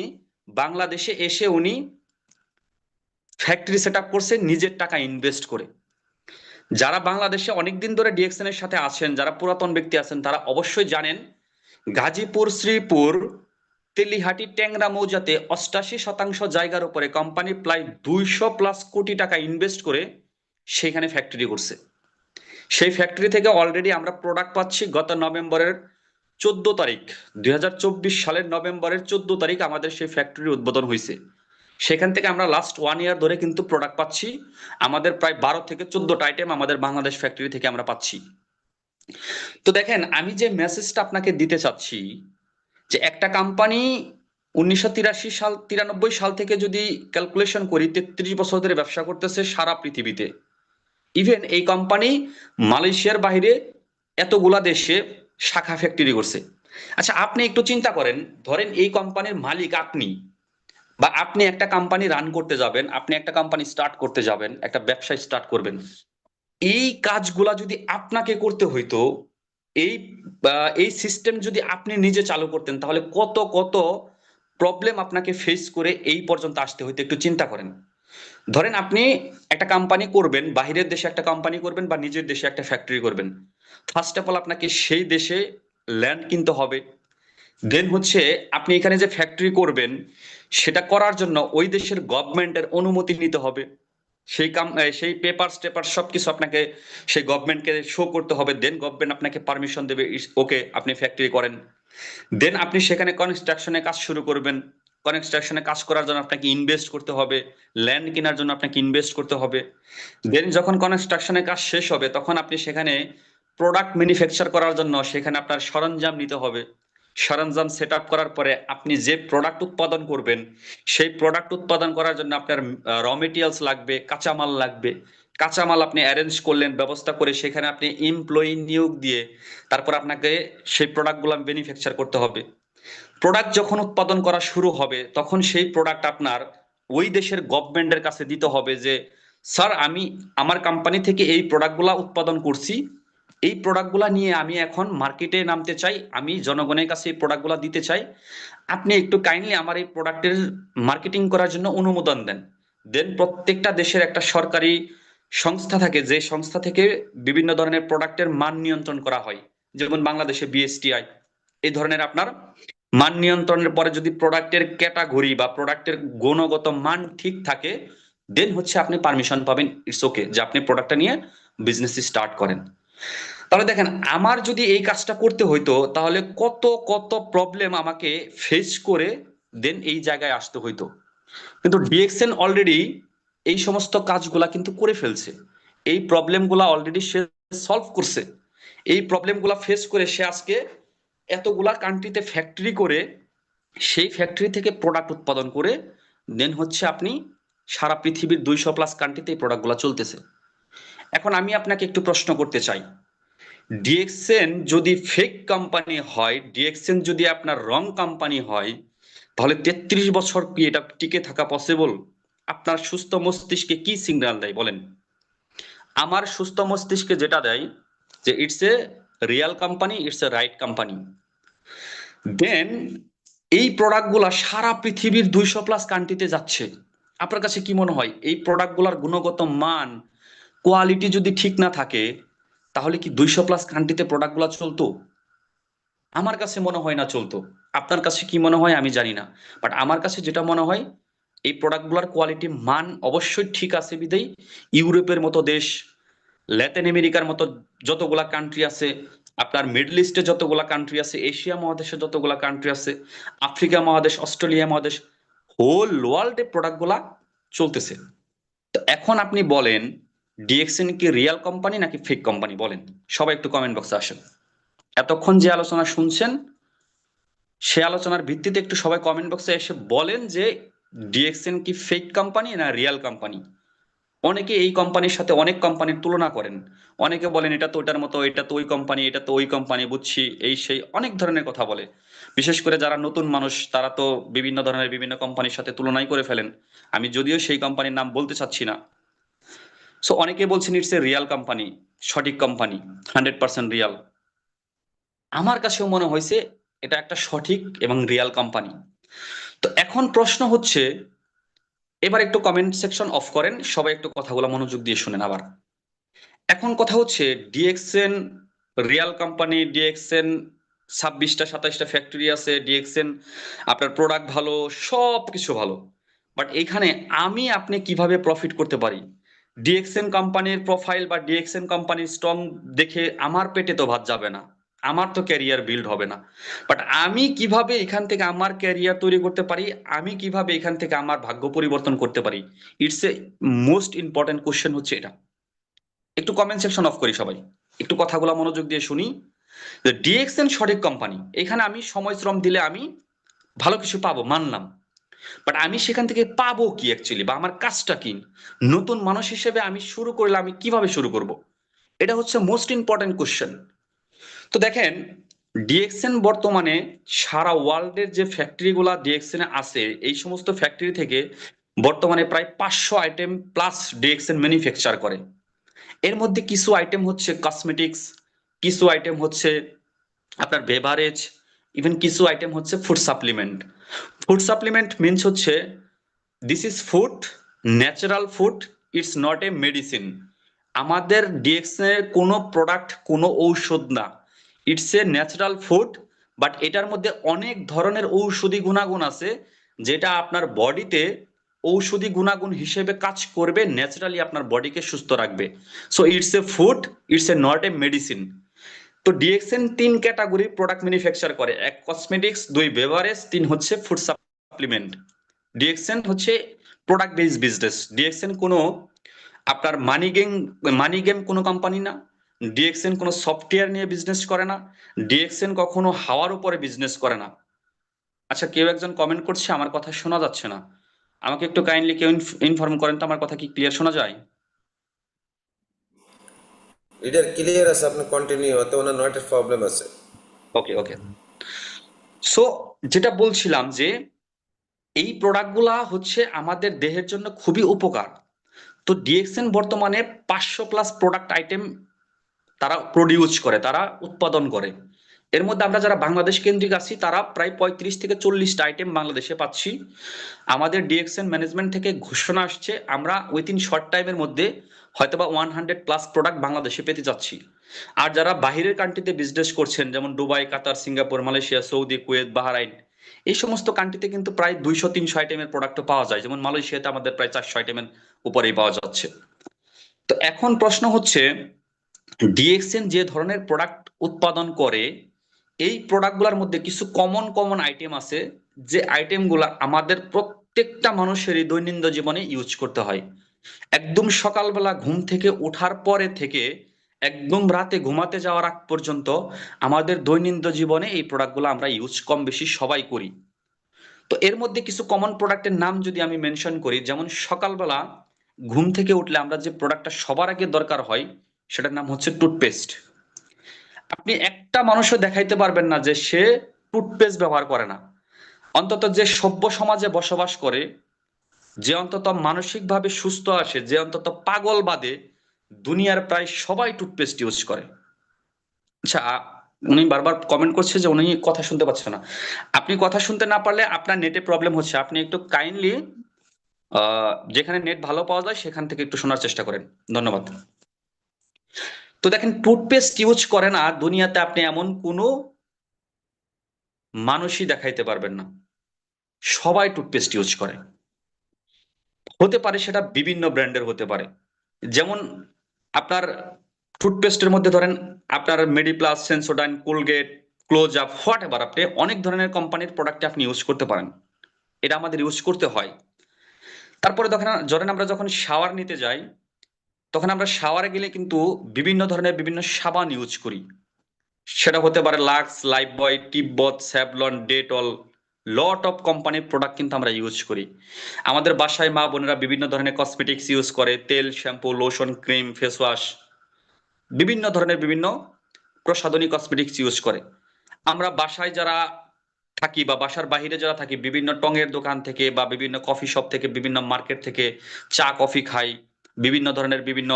[SPEAKER 1] বাংলাদেশে এসে উনি ফ্যাক্টরি সেট আপ করছে নিজের টাকা ইনভেস্ট করে। যারা বাংলাদেশে অনেকদিন ধরে ডিএক্সএন এর সাথে আছেন, যারা পুরাতন ব্যক্তি আছেন, তারা অবশ্যই জানেন গাজীপুর, শ্রীপুর, তেলিহাটি, ট্যাংরা মৌজাতে 88% জায়গার উপরে কোম্পানি প্রায় 200 প্লাস কোটি টাকা ইনভেস্ট করে সেখানে ফ্যাক্টরি করছে। সেই ফ্যাক্টরি থেকে অলরেডি আমরা প্রোডাক্ট পাচ্ছি। গত নভেম্বরের 14 তারিখ, 2024 সালের নভেম্বরের 14 তারিখ আমাদের সেই ফ্যাক্টরির উদ্বোধন হয়েছে। সেখান থেকে আমরা লাস্ট 1 ইয়ার ধরে কিন্তু প্রোডাক্ট পাচ্ছি। আমাদের প্রায় 12 থেকে 14টা আইটেম আমাদের বাংলাদেশ ফ্যাক্টরি থেকে আমরা পাচ্ছি। তো দেখেন, আমি যে মেসেজটা আপনাকে দিতে চাচ্ছি, যে একটা কোম্পানি 1993 সাল থেকে যদি ক্যালকুলেশন করি, 33 বছর ধরে ব্যবসা করতেছে সারা পৃথিবীতে। ইভেন এই কোম্পানি মালয়েশিয়ার বাইরে এতগুলা দেশে শাখা ফ্যাক্টরি করছে। আচ্ছা, আপনি একটু চিন্তা করেন, ধরেন এই কোম্পানির মালিক আপনি, বা আপনি একটা কোম্পানি রান করতে যাবেন, আপনি একটা কোম্পানি স্টার্ট করতে যাবেন, একটা ব্যবসা স্টার্ট করবেন, এই কাজগুলা যদি আপনাকে করতে হইতো, এই এই সিস্টেম যদি আপনি নিজে চালু করতেন, তাহলে কত কত প্রবলেম আপনাকে ফেস করে এই পর্যন্ত আসতে হইতো। একটু চিন্তা করেন। ধরেন আপনি একটা কোম্পানি করবেন, বাহিরের দেশে একটা কোম্পানি করবেন বা নিজের দেশে একটা ফ্যাক্টরি করবেন। ফার্স্ট অফ অল আপনাকে সেই দেশে ল্যান্ড কিনতে হবে, দেন হচ্ছে আপনি এখানে যে ফ্যাক্টরি করবেন সেটা করার জন্য ওই দেশের গভর্নমেন্টের অনুমতি নিতে হবে। সেই পেপারস টেপার সবকিছু আপনাকে সেই গভর্নমেন্টকে শো করতে হবে, দেন গভর্নমেন্ট আপনাকে পারমিশন দেবে, ওকে আপনি ফ্যাক্টরি করেন। দেন আপনি সেখানে কনস্ট্রাকশনে কাজ শুরু করবেন। কনস্ট্রাকশনে কাজ করার জন্য আপনাকে ইনভেস্ট করতে হবে, ল্যান্ড কেনার জন্য আপনাকে ইনভেস্ট করতে হবে। দেন যখন কনস্ট্রাকশনের কাজ শেষ হবে তখন আপনি সেখানে প্রোডাক্ট ম্যানুফ্যাকচার করার জন্য সেখানে আপনার সরঞ্জাম নিতে হবে। সরঞ্জাম সেট আপ করার পরে আপনি যে প্রোডাক্ট উৎপাদন করবেন সেই প্রোডাক্ট উৎপাদন করার জন্য আপনার র মেটেরিয়ালস লাগবে, কাঁচামাল লাগবে। কাঁচামাল আপনি অ্যারেঞ্জ করলেন, ব্যবস্থা করে সেখানে আপনি এমপ্লয়ি নিয়োগ দিয়ে তারপর আপনাকে সেই প্রোডাক্টগুলো ম্যানুফ্যাকচার করতে হবে। প্রোডাক্ট যখন উৎপাদন করা শুরু হবে তখন সেই প্রোডাক্ট আপনার ওই দেশের গভর্নমেন্টের কাছে দিতে হবে যে স্যার আমি আমার কোম্পানি থেকে এই প্রোডাক্টগুলা উৎপাদন করছি, এই প্রোডাক্টগুলা নিয়ে আমি এখন মার্কেটে নামতে চাই, আমি জনগণের কাছে এই প্রোডাক্টগুলা দিতে চাই, আপনি একটু কাইন্ডলি আমার এই প্রোডাক্টের মার্কেটিং করার জন্য অনুমোদন দেন। দেন প্রত্যেকটা দেশের একটা সরকারি সংস্থা থাকে, যে সংস্থা থেকে বিভিন্ন ধরনের প্রোডাক্টের মান নিয়ন্ত্রণ করা হয়, যেমন বাংলাদেশে বিএসটিআই। এই ধরনের আপনার মান নিয়ন্ত্রণের পরে যদি প্রোডাক্টের ক্যাটাগরি বা প্রোডাক্টের গুণগত মান ঠিক থাকে দেন হচ্ছে আপনি পারমিশন পাবেন, ইটস ওকে, যে আপনি প্রোডাক্টটা নিয়ে বিজনেস স্টার্ট করেন। তাহলে দেখেন আমার যদি এই কাজটা করতে হইতো তাহলে কত কত প্রবলেম আমাকে ফেস করে দেন এই জায়গায় আসতে হইতো। কিন্তু ডিএক্সএন অলরেডি এই সমস্ত কাজগুলা কিন্তু করে ফেলছে, এই প্রবলেমগুলা অলরেডি সে সলভ করছে। এই প্রবলেমগুলা ফেস করে সে আজকে এতগুলা কান্ট্রিতে ফ্যাক্টরি করে সেই ফ্যাক্টরি থেকে প্রোডাক্ট উৎপাদন করে দেন হচ্ছে আপনি সারা পৃথিবীর 200+ কান্ট্রিতে এই প্রোডাক্টগুলো চলতেছে। এখন আমি আপনাকে একটু প্রশ্ন করতে চাই, ডিএক্সএন যদি ফেক কোম্পানি হয়, ডিএক্সএন যদি আপনার রং কোম্পানি হয়, তাহলে 33 বছর কি এটা টিকে থাকা পসিবল? আপনার সুস্থ মস্তিষ্কে কি সিগন্যাল দেয় বলেন? আমার সুস্থ মস্তিষ্কে যেটা দেয় যে it's a real company, it's a right company. Then এই প্রোডাক্টগুলা সারা পৃথিবীর 200+ কান্ট্রিতে যাচ্ছে। আপনার কাছে কি মনে হয় এই প্রোডাক্টগুলার গুণগত মান, কোয়ালিটি যদি ঠিক না থাকে তাহলে কি 200+ কান্ট্রিতে প্রোডাক্টগুলা চলতো? আমার কাছে মনে হয় না চলতো। আপনার কাছে কি মনে হয় আমি জানি না, বাট আমার কাছে যেটা মনে হয় এই প্রোডাক্টগুলোর কোয়ালিটি মান অবশ্যই ঠিক আছে বিদেই ইউরোপের মতো দেশ, ল্যাটিন আমেরিকার মতো যতগুলা কান্ট্রি আছে, আপনার মিডল ইস্টে যতগুলা কান্ট্রি আছে, এশিয়া মহাদেশে যতগুলা কান্ট্রি আছে, আফ্রিকা মহাদেশ, অস্ট্রেলিয়া মহাদেশ, হোল ওয়ার্ল্ডে প্রোডাক্টগুলা চলতেছে। তো এখন আপনি বলেন ডিএক্সএন কি রিয়াল কোম্পানি নাকি ফেক কোম্পানি বলেন? সবাই একটু কমেন্ট বক্সে আসেন। এতক্ষণ যে আলোচনা শুনছেন সে আলোচনার ভিত্তিতে একটু সবাই কমেন্ট বক্সে এসে বলেন যে ডিএক্সএন কি ফেক কোম্পানি না রিয়াল কোম্পানি। অনেকে এই কোম্পানির সাথে অনেক কোম্পানির তুলনা করেন, অনেকে বলেন এটা তো ওটার মতো, এটা তো ওই কোম্পানি, এটা তো ওই কোম্পানি, বুঝছি এই সেই অনেক ধরনের কথা বলে। বিশেষ করে যারা নতুন মানুষ তারা তো বিভিন্ন ধরনের বিভিন্ন কোম্পানির সাথে তুলনাই করে ফেলেন। আমি যদিও সেই কোম্পানির নাম বলতে চাচ্ছি না। সো অনেকে বলছেন ইটস এ রিয়াল কোম্পানি, সঠিক কোম্পানি, 100% রিয়াল। আমার কাছেও মনে হয়েছে এটা একটা সঠিক এবং রিয়াল কোম্পানি। তো এখন প্রশ্ন হচ্ছে, এবার একটু কমেন্ট সেকশন অফ করেন, সবাই একটু কথাগুলো মনোযোগ দিয়ে শুনেন আবার। এখন কথা হচ্ছে ডিএক্সএন রিয়াল কোম্পানি, ডিএক্সএন 26টা 27টা ফ্যাক্টরি আছে, ডিএক্সএন আপনার প্রোডাক্ট ভালো, সব কিছু ভালো, বাট এইখানে আমি আপনি কিভাবে প্রফিট করতে পারি? ডিএক্সএন কোম্পানির প্রোফাইল বা ডিএক্সএন কোম্পানির স্ট্রং দেখে আমার পেটে তো ভাত যাবে না, আমার তো ক্যারিয়ার বিল্ড হবে না, বাট আমি কিভাবে এখান থেকে আমার ক্যারিয়ার তৈরি করতে পারি, আমি কিভাবে এখান থেকে আমার ভাগ্য পরিবর্তন করতে পারি? It's a most important question হচ্ছে এটা। একটু কমেন্ট সেকশন অফ করি সবাই, একটু কথাগুলো মনোযোগ দিয়ে শুনি। যে ডিএক্সএন সঠিক কোম্পানি, এখানে আমি সময় শ্রম দিলে আমি ভালো কিছু পাবো মানলাম, বাট আমি সেখান থেকে পাবো কি অ্যাকচুয়ালি, বা আমার কাজটা কি? নতুন মানুষ হিসেবে আমি শুরু করলে আমি কিভাবে শুরু করব? এটা হচ্ছে মোস্ট ইম্পর্টেন্ট কোশ্চেন। তো দেখেন ডিএক্সএন বর্তমানে সারা ওয়ার্ল্ডের যে ফ্যাক্টরিগুলা ডিএক্সএন আছে এই সমস্ত ফ্যাক্টরি থেকে বর্তমানে প্রায় 500 আইটেম প্লাস ডিএক্সএন ম্যানুফ্যাকচার করে। এর মধ্যে কিছু আইটেম হচ্ছে কসমেটিক্স, কিছু আইটেম হচ্ছে আপনার বেভারেজ, ইভেন কিছু আইটেম হচ্ছে food supplement. Food supplement means হচ্ছে this is food, natural food, it's not a medicine. আমাদের ডিএক্সএন এর কোনো প্রোডাক্ট কোনো ঔষধ না, it's a natural food but এটার মধ্যে অনেক ধরনের ঔষধি গুণাগুণ আছে, যেটা আপনার বডিতে ঔষধি গুণাগুণ হিসেবে কাজ করবে, ন্যাচারালি আপনার বডিকে সুস্থ রাখবে। So it's a food, it's a not a medicine. তো ডিএক্সএন 3 ক্যাটাগরি প্রোডাক্ট ম্যানুফ্যাকচার করে, এক কসমেটিক্স, 2 বেভারেজ, 3 হচ্ছে ফুড সাপ্লিমেন্ট। ডিএক্সএন হচ্ছে প্রোডাক্ট বেস বিজনেস। ডিএক্সএন কোনো আপনার মানি গেম কোনো কোম্পানি না। ডিএক্সএন কোনো সফটওয়্যার নিয়ে বিজনেস করে না। ডিএক্সএন কখনো হাওয়ার উপরে বিজনেস করে না। আচ্ছা, কেউ একজন কমেন্ট করছে, আমার কথা শোনা যাচ্ছে না। আমাকে একটু কাইন্ডলি কেউ ইনফর্ম করেন তো, আমার কথা কি ক্লিয়ার শোনা যায়?
[SPEAKER 2] লিডার ক্লিয়ার আছে, আপনি কন্টিনিউ হতে ওনার নেটের প্রবলেম আছে।
[SPEAKER 1] ওকে ওকে। সো যেটা বলছিলাম যে এই প্রোডাক্টগুলা হচ্ছে আমাদের দেহের জন্য খুবই উপকার। তো ডিএক্সএন বর্তমানে 500+ প্রোডাক্ট আইটেম তারা প্রডিউস করে, তারা উৎপাদন করে। এর মধ্যে আমরা যারা বাংলাদেশ কেন্দ্রিক আছি তারা প্রায় 35 থেকে 40টা আইটেম বাংলাদেশে পাচ্ছি। আমাদের ডিএক্সএন ম্যানেজমেন্ট থেকে ঘোষণা আসছে আমরা উইথিন শর্ট টাইমের মধ্যে হয়তোবা 100+ প্রোডাক্ট বাংলাদেশে পেতে যাচ্ছি। আর যারা বাহিরের কান্ট্রিতে বিজনেস করছেন, যেমন Dubai, Qatar, Singapore, Malaysia, Saudi, Kuwait, Bahrain, এই সমস্ত কান্ট্রিতে কিন্তু প্রায় 200-300 আইটেমের প্রোডাক্টও পাওয়া যায়। যেমন মালয়েশিয়াতে আমাদের প্রায় 400 আইটেমের উপরেই পাওয়া যাচ্ছে। তো এখন প্রশ্ন হচ্ছে, ডিএক্সএন যে ধরনের প্রোডাক্ট উৎপাদন করে, এই প্রোডাক্টগুলোর মধ্যে কিছু কমন কমন আইটেম আছে, যে আইটেমগুলো আমাদের প্রত্যেকটা মানুষেরই দৈনন্দিন জীবনে ইউজ করতে হয়। একদম সকালবেলা ঘুম থেকে ওঠার পরে থেকে একদম রাতে ঘুমাতে যাওয়ার আগ পর্যন্ত আমাদের দৈনন্দিন জীবনে এই প্রোডাক্টগুলো আমরা ইউজ কম বেশি সবাই করি। তো এর মধ্যে কিছু কমন প্রোডাক্টের নাম যদি আমি মেনশন করি, যেমন সকালবেলা ঘুম থেকে উঠলে আমরা যে প্রোডাক্টটা সবার আগে দরকার হয়, সেটার নাম হচ্ছে টুথপেস্ট। আপনি একটা মানুষও দেখাইতে পারবেন না যে সে টুথপেস্ট ব্যবহার করে না। অন্তত যে সভ্য সমাজে বসবাস করে, যে অন্তত মানসিকভাবে সুস্থ আসে, যে অন্তত পাগল বাদে, দুনিয়ার প্রায় সবাই টুথপেস্ট ইউজ করে। আচ্ছা, উনি বারবার কমেন্ট করছে যে উনি কথা শুনতে পাচ্ছে না। আপনি কথা শুনতে না পারলে আপনার নেটে প্রবলেম হচ্ছে, আপনি একটু কাইন্ডলি যেখানে নেট ভালো পাওয়া যায় সেখান থেকে একটু শোনার চেষ্টা করেন। ধন্যবাদ। তো দেখেন, টুথপেস্ট ইউজ করে না দুনিয়াতে আপনি এমন কোনো মানুষই দেখাইতে পারবেন না। সবাই টুথপেস্ট ইউজ করে। হতে পারে সেটা বিভিন্ন ব্র্যান্ডের হতে পারে। যেমন আপনার টুথপেস্টের মধ্যে ধরেন আপনার Mediplus, Sensodyne, Colgate, close up, what ever, আপনি অনেক ধরনের কোম্পানির প্রোডাক্ট আপনি ইউজ করতে পারেন। এটা আমাদের ইউজ করতে হয়। তারপরে ধরেন আমরা যখন শাওয়ার নিতে যাই, তখন আমরা শাওয়ারে গেলে কিন্তু বিভিন্ন ধরনের বিভিন্ন সাবান ইউজ করি। সেটা হতে পারে লাক্স, লাইফবয়, টিপবথ, স্যাভলন, ডেটল, লট অফ কোম্পানির প্রোডাক্ট কিন্তু আমরা ইউজ করি। আমাদের বাসায় মা বোনেরা বিভিন্ন ধরনের কসমেটিক্স ইউজ করে, তেল, shampoo, lotion, cream, face wash, বিভিন্ন ধরনের বিভিন্ন প্রসাধনী কসমেটিক্স ইউজ করে। আমরা বাসায় যারা থাকি বা বাসার বাহিরে যারা থাকি, বিভিন্ন টঙের দোকান থেকে বা বিভিন্ন কফি শপ থেকে, বিভিন্ন মার্কেট থেকে চা কফি খাই, বিভিন্ন ধরনের বিভিন্ন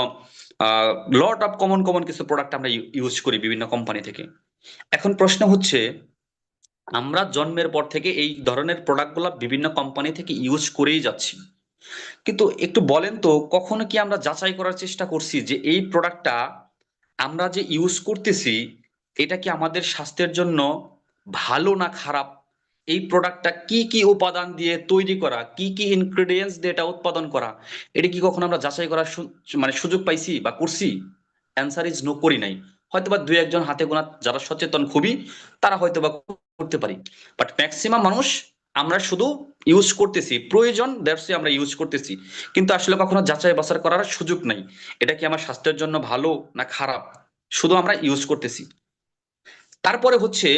[SPEAKER 1] লট অফ কমন কমন কিছু প্রোডাক্ট আমরা ইউজ করি বিভিন্ন কোম্পানি থেকে। এখন প্রশ্ন হচ্ছে, আমরা জন্মের পর থেকে এই ধরনের প্রোডাক্টগুলো বিভিন্ন কোম্পানি থেকে ইউজ করেই যাচ্ছি, কিন্তু একটু বলেন তো কখনো কি আমরা যাচাই করার চেষ্টা করছি যে এই প্রোডাক্টটা আমরা যে ইউজ করতেছি এটা কি আমাদের স্বাস্থ্যের জন্য ভালো না খারাপ? এই প্রোডাক্টটা কি কি উপাদান দিয়ে তৈরি করা, কি কি ইনগ্রেডিয়েন্টস দিয়ে এটা উৎপাদন করা, এটা কি কখনো আমরা যাচাই করার মানে সুযোগ পাইছি বা করছি? অ্যান্সার ইজ নো, করি নাই। হয়তোবা দুই একজন হাতে গোনা যারা সচেতন খুবই, তারা হয়তোবা করতে পারি। বাট ম্যাক্সিমাম মানুষ আমরা শুধু ইউজ করতেছি, প্রয়োজন দ্যাটস আমরা ইউজ করতেছি, কিন্তু আসলে কখনো যাচাই বাছাই করার সুযোগ নাই এটা কি আমার স্বাস্থ্যের জন্য ভালো না খারাপ, শুধু আমরা ইউজ করতেছি। তারপরে হচ্ছে,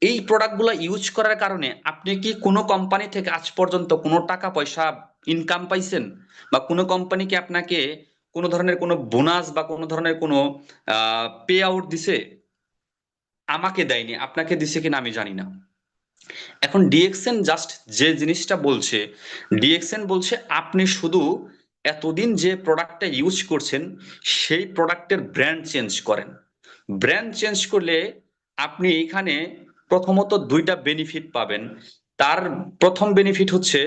[SPEAKER 1] এই প্রোডাক্টগুলো ইউজ করার কারণে আপনি কি কোনো কোম্পানি থেকে আজ পর্যন্ত কোনো টাকা পয়সা ইনকাম পাইছেন, বা কোনো কোম্পানি কি আপনাকে কোনো ধরনের কোনো বোনাস বা কোনো ধরনের কোনো পে আউট দিছে? আমাকে দেয়নি, আপনাকে দিছে কিনা আমি জানি না। এখন ডিএক্সএন জাস্ট যে জিনিসটা বলছে, ডিএক্সএন বলছে আপনি শুধু এতদিন যে প্রোডাক্টটা ইউজ করছেন সেই প্রোডাক্টের ব্র্যান্ড চেঞ্জ করেন। ব্র্যান্ড চেঞ্জ করলে আপনি এখানে প্রথমত 2টা বেনিফিট পাবেন। তার প্রথম বেনিফিট হচ্ছে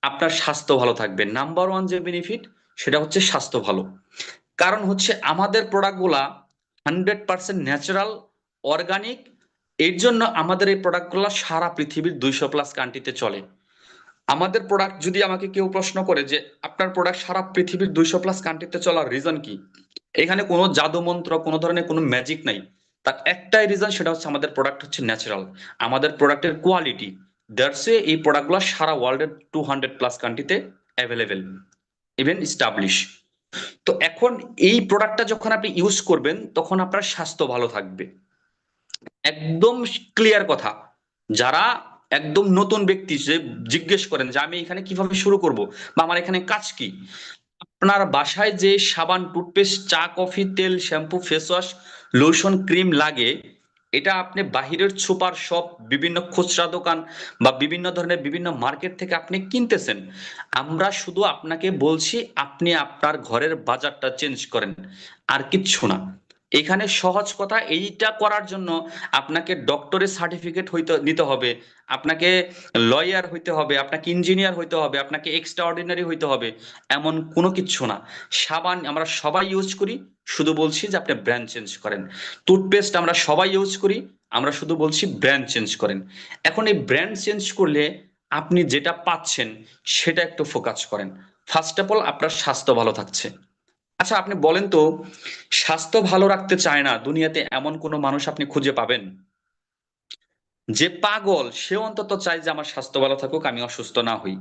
[SPEAKER 1] আপনার স্বাস্থ্য ভালো থাকবে। নাম্বার 1 যে বেনিফিট সেটা হচ্ছে স্বাস্থ্য ভালো। কারণ হচ্ছে আমাদের প্রোডাক্টগুলা 100% ন্যাচারাল, অর্গানিক এর জন্য আমাদের এই প্রোডাক্টগুলো সারা পৃথিবীর 200+ কান্ট্রিতে চলে। আমাদের প্রোডাক্ট যদি আমাকে কেউ প্রশ্ন করে যে আপনার প্রোডাক্ট সারা পৃথিবীর 200+ কান্ট্রিতে চলার রিজন কি, এখানে কোনো জাদু মন্ত্র, কোনো ধরনের কোনো ম্যাজিক নাই। তার একটাই রিজন, সেটা হচ্ছে আমাদের প্রোডাক্ট হচ্ছে ন্যাচারাল, আমাদের প্রোডাক্টের কোয়ালিটি। দ্যাটস এ এই প্রোডাক্টগুলো সারা ওয়ার্ল্ডের 200+ কান্ট্রিতে অ্যাভেলেবেল, ইভেন স্টাবলিশ। তো এখন এই প্রোডাক্টটা যখন আপনি ইউজ করবেন তখন আপনার স্বাস্থ্য ভালো থাকবে। একদম ক্লিয়ার কথা। যারা একদম নতুন ব্যক্তি, যে জিজ্ঞেস করেন যে আমি এখানে কিভাবে শুরু করব বা আমার এখানে কাজ কি, আপনার বাসায় যে সাবান, টুথপেস্ট, চা, কফি, তেল, shampoo, face wash, lotion, cream লাগে, এটা আপনি বাহিরের সুপার শপ, বিভিন্ন খুচরা দোকান বা বিভিন্ন ধরনের বিভিন্ন মার্কেট থেকে আপনি কিনতেছেন। আমরা শুধু আপনাকে বলছি আপনি আপনার ঘরের বাজারটা চেঞ্জ করেন, আর কিচ্ছু না। এখানে সহজ কথা, এইটা করার জন্য আপনাকে ডক্টরের সার্টিফিকেট নিতে হবে, আপনাকে লয়ার হইতে হবে, আপনাকে ইঞ্জিনিয়ার হইতে হবে, আপনাকে এক্সট্রা অর্ডিনারি হইতে হবে, এমন কোনো কিচ্ছু না। সাবান আমরা সবাই ইউজ করি, শুধু বলছি যে আপনি ব্র্যান্ড চেঞ্জ করেন। টুথপেস্ট আমরা সবাই ইউজ করি, আমরা শুধু বলছি ব্র্যান্ড চেঞ্জ করেন। এখন এই ব্র্যান্ড চেঞ্জ করলে আপনি যেটা পাচ্ছেন সেটা একটু ফোকাস করেন। ফার্স্ট অফ অল আপনার স্বাস্থ্য ভালো থাকছে। আচ্ছা আপনি বলেন তো, স্বাস্থ্য ভালো রাখতে চায় না দুনিয়াতে এমন কোনো মানুষ আপনি খুঁজে পাবেন? যে পাগল সে অন্তত চায় যে আমার স্বাস্থ্য ভালো থাকুক, আমি অসুস্থ না হই।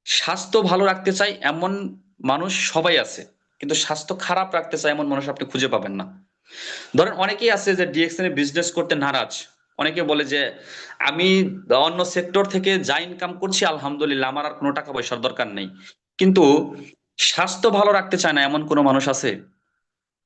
[SPEAKER 1] স্বাস্থ্য ভালো রাখতে চাই এমন মানুষ সবাই আছে, কিন্তু স্বাস্থ্য খারাপ রাখতে চায় এমন মানুষ আপনি খুঁজে পাবেন না। ধরেন অনেকেই আছে যে ডিএক্সএন এ বিজনেস করতে নারাজ। অনেকে বলে যে আমি অন্য সেক্টর থেকে যা ইনকাম করছি আলহামদুলিল্লাহ, আমার আর কোনো টাকা পয়সার দরকার নেই। কিন্তু স্বাস্থ্য ভালো রাখতে চায় না এমন কোনো মানুষ আছে?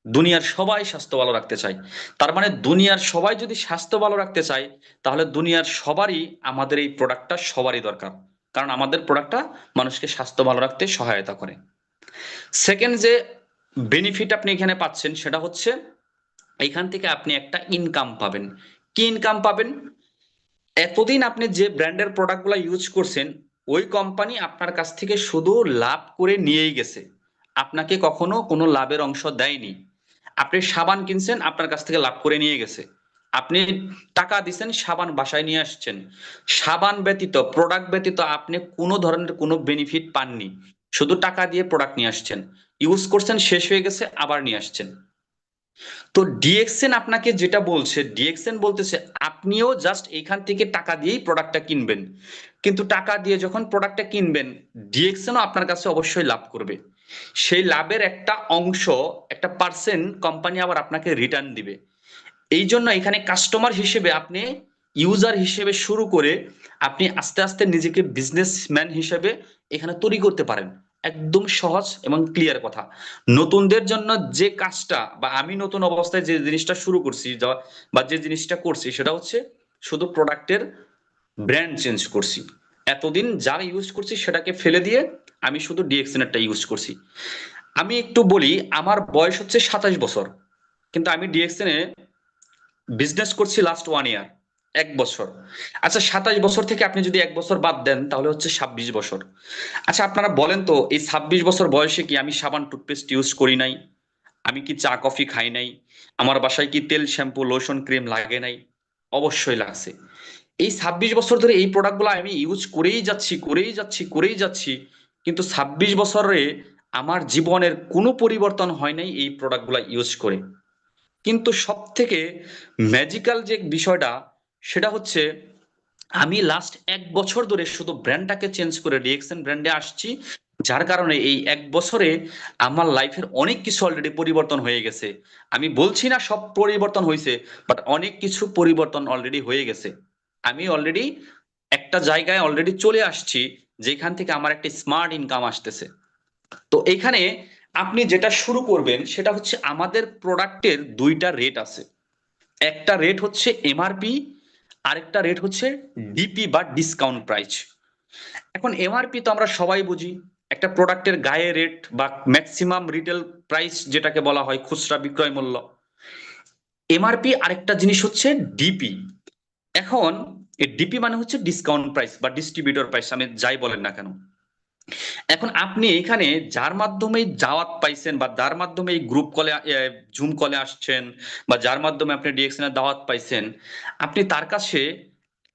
[SPEAKER 1] দুনিয়ার সবাই স্বাস্থ্য ভালো রাখতে চায়। তার মানে দুনিয়ার সবাই যদি স্বাস্থ্য ভালো রাখতে চায়, তাহলে দুনিয়ার সবারই আমাদের এই প্রোডাক্টটা সবারই দরকার। কারণ আমাদের প্রোডাক্টটা মানুষকে স্বাস্থ্য ভালো রাখতে সহায়তা করে। সেকেন্ড যে বেনিফিট আপনি এখানে পাচ্ছেন সেটা হচ্ছে এখান থেকে আপনি একটা ইনকাম পাবেন। কি ইনকাম পাবেন? এতদিন আপনি যে ব্র্যান্ডের প্রোডাক্টগুলো ইউজ করছেন, ওই কোম্পানি আপনার কাছ থেকে শুধু লাভ করে নিয়েই গেছে, আপনাকে কখনো কোনো লাভের অংশ দেয়নি। আপনি সাবান কিনছেন, আপনার কাছ থেকে লাভ করে নিয়ে গেছে। আপনি টাকা দিছেন, সাবান বাসায় নিয়ে আসছেন। সাবান ব্যতীত, প্রোডাক্ট ব্যতীত আপনি কোনো ধরনের কোনো বেনিফিট পাননি। শুধু টাকা দিয়ে প্রোডাক্ট নিয়ে আসছেন, ইউজ করছেন, শেষ হয়ে গেছে, আবার নিয়ে আসছেন। তো ডিএক্সএন আপনাকে যেটা বলছে, ডিএক্সএন বলতেছে আপনিও জাস্ট এইখান থেকে টাকা দিয়েই প্রোডাক্টটা কিনবেন। কিন্তু টাকা দিয়ে যখন প্রোডাক্টটা কিনবেন, ডিএক্সএনও আপনার কাছে অবশ্যই লাভ করবে। সেই লাভের একটা অংশ, একটা পার্সেন্ট কোম্পানি আবার আপনাকে রিটার্ন দিবে। এই জন্য এখানে কাস্টমার হিসেবে আপনি, ইউজার হিসেবে শুরু করে আপনি আস্তে আস্তে নিজেকে বিজনেসম্যান হিসেবে এখানে তৈরি করতে পারেন। একদম সহজ এবং ক্লিয়ার কথা। নতুনদের জন্য যে কাজটা, বা আমি নতুন অবস্থায় যে জিনিসটা শুরু করছি বা যে জিনিসটা করছি, সেটা হচ্ছে শুধু প্রোডাক্টের ব্র্যান্ড চেঞ্জ করছি। এতদিন যারা ইউজ করছি সেটাকে ফেলে দিয়ে আমি শুধু ডিএক্সএনএরটা ইউজ করছি। আমি একটু বলি, আমার বয়স হচ্ছে 27 বছর, কিন্তু আমি ডিএক্সএন এ বিজনেস করছি লাস্ট 1 ইয়ার, 1 বছর। আচ্ছা 27 বছর থেকে আপনি যদি 1 বছর বাদ দেন তাহলে হচ্ছে 26 বছর। আচ্ছা আপনারা বলেন তো, এই 26 বছর বয়সে কি আমি সাবান, টুথপেস্ট ইউজ করি নাই? আমি কি চা কফি খাই নাই? আমার বাসায় কি তেল, শ্যাম্পু, লোশন, ক্রিম লাগে নাই? অবশ্যই লাগছে। এই 26 বছর ধরে এই প্রোডাক্টগুলো আমি ইউজ করেই যাচ্ছি, করেই যাচ্ছি, করেই যাচ্ছি, কিন্তু 26 বছরে আমার জীবনের কোনো পরিবর্তন হয় নাই এই প্রোডাক্টগুলো ইউজ করে। কিন্তু সব থেকে ম্যাজিক্যাল যে বিষয়টা, সেটা হচ্ছে আমি লাস্ট 1 বছর ধরে শুধু ব্র্যান্ডটাকে চেঞ্জ করে ডিএক্সএন ব্র্যান্ডে আসছি, যার কারণে এই 1 বছরে আমার লাইফের অনেক কিছু অলরেডি পরিবর্তন হয়ে গেছে। আমি বলছি না সব পরিবর্তন হয়েছে, বাট অনেক কিছু পরিবর্তন অলরেডি হয়ে গেছে। আমি অলরেডি একটা জায়গায় অলরেডি চলে আসছি, যেখান থেকে আমার একটা স্মার্ট ইনকাম আসতেছে। তো এখানে আপনি যেটা শুরু করবেন সেটা হচ্ছে, আমাদের প্রোডাক্টের দুইটা রেট আছে। একটা রেট হচ্ছে এমআরপি, আরেকটা রেট হচ্ছে ডিপি বা ডিসকাউন্ট প্রাইস। এখন এমআরপি তো আমরা সবাই বুঝি, একটা প্রোডাক্টের গায়ে রেট বা ম্যাক্সিমাম রিটেল প্রাইস যেটাকে বলা হয়, খুচরা বিক্রয় মূল্য। এমআরপি আরেকটা জিনিস হচ্ছে ডিপি। এখন এই ডিপি মানে হচ্ছে ডিসকাউন্ট প্রাইস বা ডিস্ট্রিবিউটর প্রাইস, আমি যাই বলেন না কেন। এখন আপনি এখানে যার মাধ্যমে জাওয়াত পাইছেন বা যার মাধ্যমে এই গ্রুপ কলে জুম কলে আসছেন বা যার মাধ্যমে আপনি ডিএক্সএন এর দাওয়াত পাইছেন, আপনি তার কাছে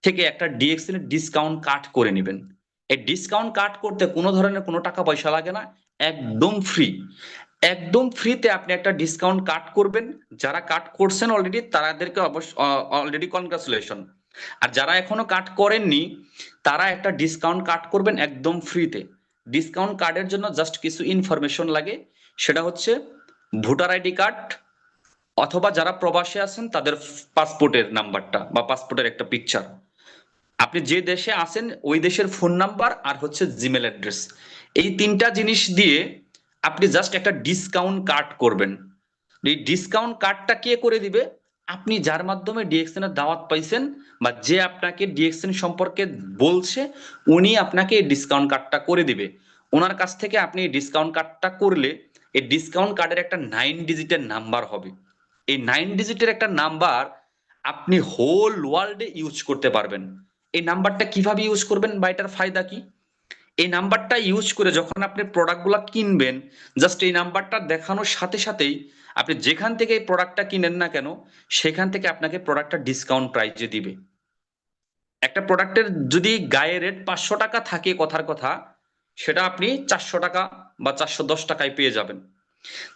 [SPEAKER 1] থেকে একটা ডিএক্সএন এর ডিসকাউন্ট কাট করে নেবেন। এই ডিসকাউন্ট কাট করতে কোনো ধরনের কোনো টাকা পয়সা লাগে না, একদম ফ্রি। একদম ফ্রিতে আপনি একটা ডিসকাউন্ট কাট করবেন। যারা কাট করছেন অলরেডি তাদেরকে অবশ্য অলরেডি কনগ্রাচুলেশন। আর যারা এখনো কাট করেননি তারা একটা ডিসকাউন্ট কাট করবেন একদম ফ্রিতে। ডিসকাউন্ট কার্ডের জন্য জাস্ট কিছু ইনফরমেশন লাগে, সেটা হচ্ছে ভোটার আইডি কার্ড, অথবা যারা প্রবাসে আছেন তাদের পাসপোর্টের নাম্বারটা বা পাসপোর্টের একটা পিকচার। আপনি যে দেশে আছেন ওই দেশের ফোন নাম্বার আর হচ্ছে জিমেল অ্যাড্রেস, এই তিনটা জিনিস দিয়ে আপনি জাস্ট একটা ডিসকাউন্ট কার্ড করবেন। এই ডিসকাউন্ট কার্ডটা কে করে দিবে? আপনি যার মাধ্যমে ডিএক্সএন এর দাওয়াত পাইছেন বা যে আপনাকে ডিএক্সএন সম্পর্কে বলছে, উনি আপনাকে এই ডিসকাউন্ট কার্ডটা করে দিবে। ওনার কাছ থেকে আপনি এই ডিসকাউন্ট কার্ডটা করলে এই ডিসকাউন্ট কার্ডের একটা 9 ডিজিটের নাম্বার হবে। এই 9 ডিজিটের একটা নাম্বার আপনি হোল ওয়ার্ল্ডে ইউজ করতে পারবেন। এই নাম্বারটা কিভাবে ইউজ করবেন বা এটার ফায়দা কি? এই নাম্বারটা ইউজ করে যখন আপনি প্রোডাক্টগুলো কিনবেন, জাস্ট এই নাম্বারটা দেখানোর সাথে সাথেই আপনি যেখান থেকে এই প্রোডাক্টটা কিনেন না কেন সেখান থেকে আপনাকে প্রোডাক্টটা ডিসকাউন্ট প্রাইসে দিবে। একটা প্রোডাক্টের যদি গায়ে রেট 500 টাকা থাকে কথার কথা, সেটা আপনি 400 টাকা বা 410 টাকায় পেয়ে যাবেন।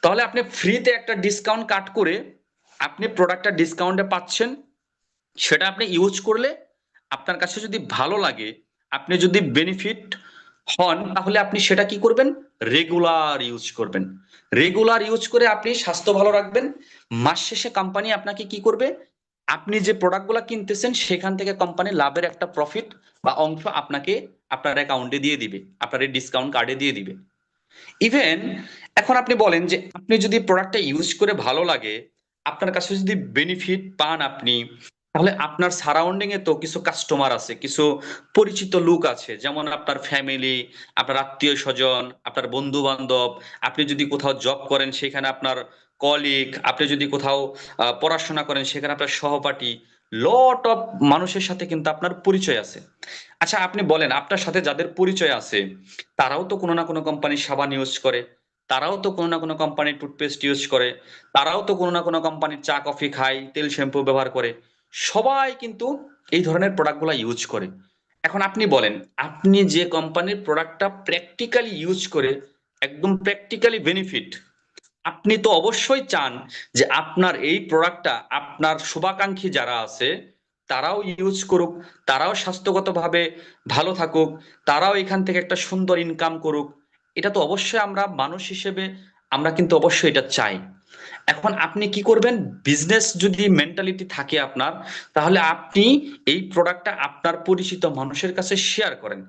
[SPEAKER 1] তাহলে আপনি ফ্রিতে একটা ডিসকাউন্ট কাট করে আপনি প্রোডাক্টটা ডিসকাউন্টে পাচ্ছেন। সেটা আপনি ইউজ করলে আপনার কাছে যদি ভালো লাগে, আপনি যদি বেনিফিট হন, তাহলে আপনি সেটা কি করবেন? রেগুলার ইউজ করবেন। রেগুলার ইউজ করে আপনি স্বাস্থ্য ভালো রাখবেন। মাস শেষে কোম্পানি আপনাকে কি করবে? আপনি যে প্রোডাক্টগুলো কিনতেছেন সেখান থেকে কোম্পানি লাভের একটা প্রফিট বা অংশ আপনাকে আপনার অ্যাকাউন্টে দিয়ে দিবে, আপনার এই ডিসকাউন্ট কার্ডে দিয়ে দিবে। ইভেন এখন আপনি বলেন যে আপনি যদি প্রোডাক্টটা ইউজ করে ভালো লাগে, আপনার কাছে যদি বেনিফিট পান আপনি, তাহলে আপনার সারাউন্ডিং এ তো কিছু কাস্টমার আছে, কিছু পরিচিত লোক আছে, যেমন আপনার ফ্যামিলি, আপনার আত্মীয় স্বজন, আপনার বন্ধু বান্ধব। আপনি যদি কোথাও জব করেন সেখানে আপনার কলিগ, আপনি যদি কোথাও পড়াশোনা করেন সেখানে আপনার সহপাঠী, লট অফ মানুষের সাথে কিন্তু আপনার পরিচয় আছে। আচ্ছা আপনি বলেন, আপনার সাথে যাদের পরিচয় আছে তারাও তো কোনো না কোনো কোম্পানির সাবান ইউজ করে, তারাও তো কোনো না কোনো কোম্পানির টুথপেস্ট ইউজ করে, তারাও তো কোনো না কোনো কোম্পানির চা কফি খায়, তেল শ্যাম্পু ব্যবহার করে। সবাই কিন্তু এই ধরনের প্রোডাক্টগুলো ইউজ করে। এখন আপনি বলেন, আপনি যে কোম্পানির প্রোডাক্টটা প্র্যাকটিক্যালি ইউজ করে একদম প্র্যাকটিক্যালি বেনিফিট, আপনি তো অবশ্যই চান যে আপনার এই প্রোডাক্টটা আপনার শুভাকাঙ্ক্ষী যারা আছে তারাও ইউজ করুক, তারাও স্বাস্থ্যগতভাবে ভালো থাকুক, তারাও এখান থেকে একটা সুন্দর ইনকাম করুক। এটা তো অবশ্যই আমরা মানুষ হিসেবে আমরা কিন্তু অবশ্যই এটা চাই। এখন আপনি কি করবেন? বিজনেস যদি মেন্টালিটি থাকে আপনার, তাহলে আপনি এই প্রোডাক্টটা আপনার পরিচিত মানুষের কাছে শেয়ার করেন।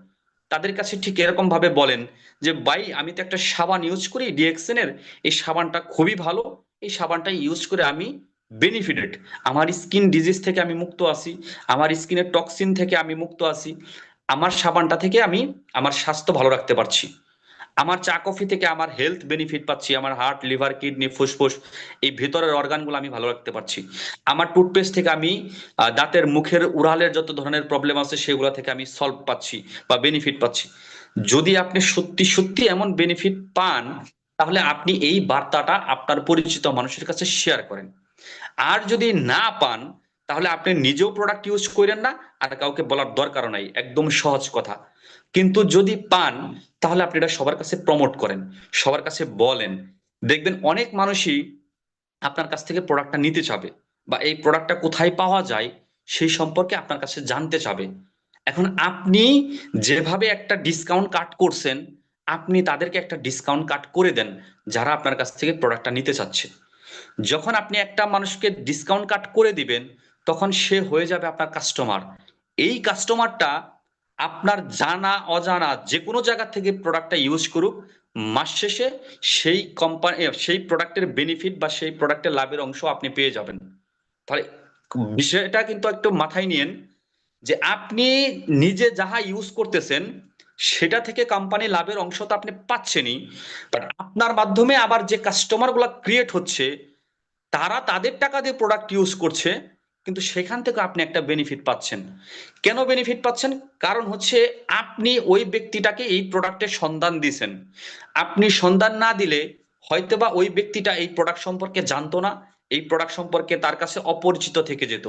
[SPEAKER 1] তাদের কাছে ঠিক এরকম ভাবে বলেন যে ভাই আমি তো একটা সাবান ইউজ করি ডিএক্সএন এর, এই সাবানটা খুবই ভালো, এই সাবানটা ইউজ করে আমি বেনিফিটেড, আমার স্কিন ডিজিজ থেকে আমি মুক্ত আছি, আমার স্কিনের টক্সিন থেকে আমি মুক্ত আছি, আমার সাবানটা থেকে আমি আমার স্বাস্থ্য ভালো রাখতে পারছি, আমার চা কফি থেকে আমার হেলথ বেনিফিট পাচ্ছি, আমার হার্ট লিভার কিডনি ফুসফুস এই ভেতরের অর্গানগুলো আমি ভালো রাখতে পারছি, আমার টুথপেস্ট থেকে আমি দাঁতের মুখের উড়ালের যত ধরনের প্রবলেম আছে সেগুলো থেকে আমি সলভ পাচ্ছি বা বেনিফিট পাচ্ছি। যদি আপনি সত্যি সত্যি এমন বেনিফিট পান, তাহলে আপনি এই বার্তাটা আপনার পরিচিত মানুষের কাছে শেয়ার করেন। আর যদি না পান, তাহলে আপনি নিজেও প্রোডাক্ট ইউজ করেন না, আর কাউকে বলার দরকারও নাই, একদম সহজ কথা। কিন্তু যদি পান, তাহলে আপনি এটা সবার কাছে প্রমোট করেন, সবার কাছে বলেন। দেখবেন অনেক মানুষই আপনার কাছ থেকে প্রোডাক্টটা নিতে চাবে বা এই প্রোডাক্টটা কোথায় পাওয়া যায় সেই সম্পর্কে আপনার কাছে জানতে চাবে। এখন আপনি যেভাবে একটা ডিসকাউন্ট কাট করছেন, আপনি তাদেরকে একটা ডিসকাউন্ট কাট করে দেন যারা আপনার কাছ থেকে প্রোডাক্টটা নিতে চাচ্ছে। যখন আপনি একটা মানুষকে ডিসকাউন্ট কাট করে দিবেন, তখন সে হয়ে যাবে আপনার কাস্টমার। এই কাস্টমারটা আপনার জানা অজানা যে কোনো জায়গা থেকে প্রোডাক্টটা ইউজ করুক, মাস শেষে সেই কোম্পানি সেই প্রোডাক্টের বেনিফিট বা সেই প্রোডাক্টের লাভের অংশ আপনি পেয়ে যাবেন। তাহলে বিষয়টা কিন্তু একটু মাথায় নিয়েন যে আপনি নিজে যাহা ইউজ করতেছেন সেটা থেকে কোম্পানি লাভের অংশ তো আপনি পাচ্ছেনই, বাট আপনার মাধ্যমে আবার যে কাস্টমার গুলা ক্রিয়েট হচ্ছে তারা তাদের টাকা দিয়ে প্রোডাক্ট ইউজ করছে, কিন্তু সেখান থেকে আপনি একটা বেনিফিট পাচ্ছেন। কেন বেনিফিট পাচ্ছেন? কারণ হচ্ছে আপনি ওই ব্যক্তিটাকে এই প্রোডাক্টের সন্ধান দিয়েছেন। আপনি সন্ধান না দিলে হয়তোবা ওই ব্যক্তিটা এই প্রোডাক্ট সম্পর্কে জানতো না, এই প্রোডাক্ট সম্পর্কে তার কাছে অপরিচিত থেকে যেত।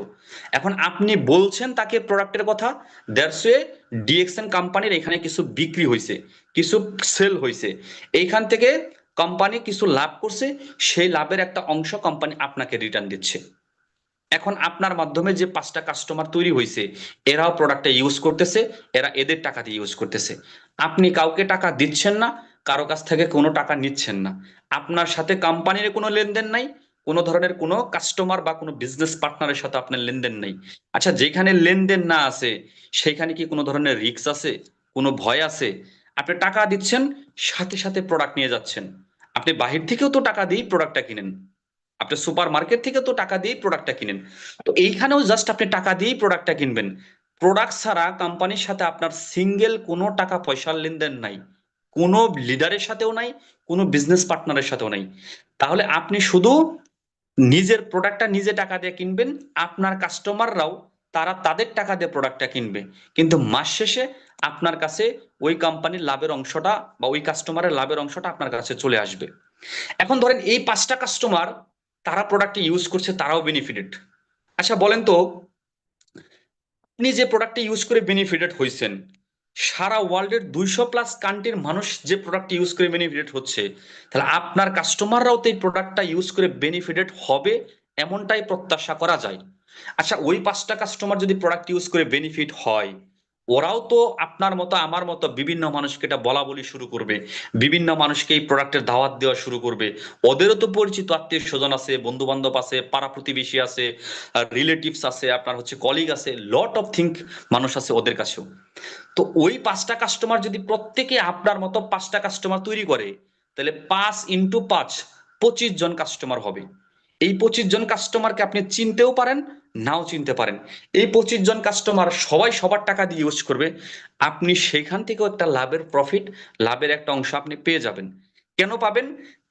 [SPEAKER 1] এখন আপনি বলছেন তাকে প্রোডাক্টের কথা, দ্যাটস ওয়ে ডিএক্সএন কোম্পানির এখানে কিছু বিক্রি হয়েছে, কিছু সেল হয়েছে, এইখান থেকে কোম্পানি কিছু লাভ করছে, সেই লাভের একটা অংশ কোম্পানি আপনাকে রিটার্ন দিচ্ছে। এখন আপনার মাধ্যমে যে 5টা কাস্টমার তৈরি হয়েছে, এরাও প্রোডাক্টটা ইউজ করতেছে, এরা এদের টাকা দিয়ে ইউজ করতেছে। আপনি কাউকে টাকা দিচ্ছেন না, কারো কাছ থেকে কোনো টাকা নিচ্ছেন না, আপনার সাথে কোম্পানির কোনো লেনদেন নাই, কোনো ধরনের কোনো কাস্টমার বা কোনো বিজনেস পার্টনারের সাথে আপনার লেনদেন নাই। আচ্ছা, যেখানে লেনদেন না আছে সেখানে কি কোনো ধরনের রিস্ক আছে, কোনো ভয় আছে? আপনি টাকা দিচ্ছেন, সাথে সাথে প্রোডাক্ট নিয়ে যাচ্ছেন। আপনি বাহির থেকেও তো টাকা দিয়ে প্রোডাক্টটা কিনেন, আপনি সুপার মার্কেট থেকে তো টাকা দিয়ে প্রোডাক্টটা কিনেন, তো এইখানেও জাস্ট আপনি টাকা দিয়েই প্রোডাক্টটা কিনবেন। প্রোডাক্ট ছাড়া কোম্পানির সাথে আপনার সিঙ্গেল কোনো টাকা পয়সার লেনদেন নাই, কোনো লিডারের সাথেও নাই, কোনো বিজনেস পার্টনারের সাথেও নাই। তাহলে আপনি শুধু নিজের প্রোডাক্টটা নিজে টাকা দিয়ে কিনবেন, আপনার কাস্টমাররাও তারা তাদের টাকা দিয়ে প্রোডাক্টটা কিনবে, কিন্তু মাস শেষে আপনার কাছে ওই কোম্পানির লাভের অংশটা বা ওই কাস্টমারের লাভের অংশটা আপনার কাছে চলে আসবে। এখন ধরেন এই 5টা কাস্টমার তারা প্রোডাক্টটি ইউজ করছে, তারাও বেনিফিটেড। আচ্ছা বলেন তো, আপনি যে প্রোডাক্টটি ইউজ করে বেনিফিটেড হয়েছেন, সারা ওয়ার্ল্ডের 200+ কান্ট্রির মানুষ যে প্রোডাক্ট ইউজ করে বেনিফিটেড হচ্ছে, তাহলে আপনার কাস্টমাররাও তো এই প্রোডাক্টটা ইউজ করে বেনিফিটেড হবে, এমনটাই প্রত্যাশা করা যায়। আচ্ছা, ওই 5টা কাস্টমার যদি প্রোডাক্ট ইউজ করে বেনিফিট হয়, ওরাও তো আপনার মতো আমার মতো বিভিন্ন মানুষকে এটা বলা বলি শুরু করবে, বিভিন্ন মানুষকে এই প্রোডাক্টের দাওয়াত দেওয়া শুরু করবে। ওদেরও তো পরিচিত আত্মীয় স্বজন আছে, বন্ধু বান্ধব আছে, পাড়া প্রতিবেশী আছে, রিলেটিভস আছে, আপনার হচ্ছে কলিগ আছে, লট অফ থিঙ্ক মানুষ আছে ওদের কাছেও। তো ওই 5টা কাস্টমার যদি প্রত্যেকে আপনার মতো 5টা কাস্টমার তৈরি করে, তাহলে 5 × 5 25 জন কাস্টমার হবে। এই 25 জন কাস্টমারকে আপনি চিনতেও পারেন, নাও চিনতে পারেন। এই 25 জন কাস্টমার সবাই সবার টাকা দিয়ে ইউজ করবে, আপনি সেখান থেকেও একটা লাভের প্রফিট, লাভের একটা অংশ আপনি পেয়ে যাবেন। কেন পাবেন?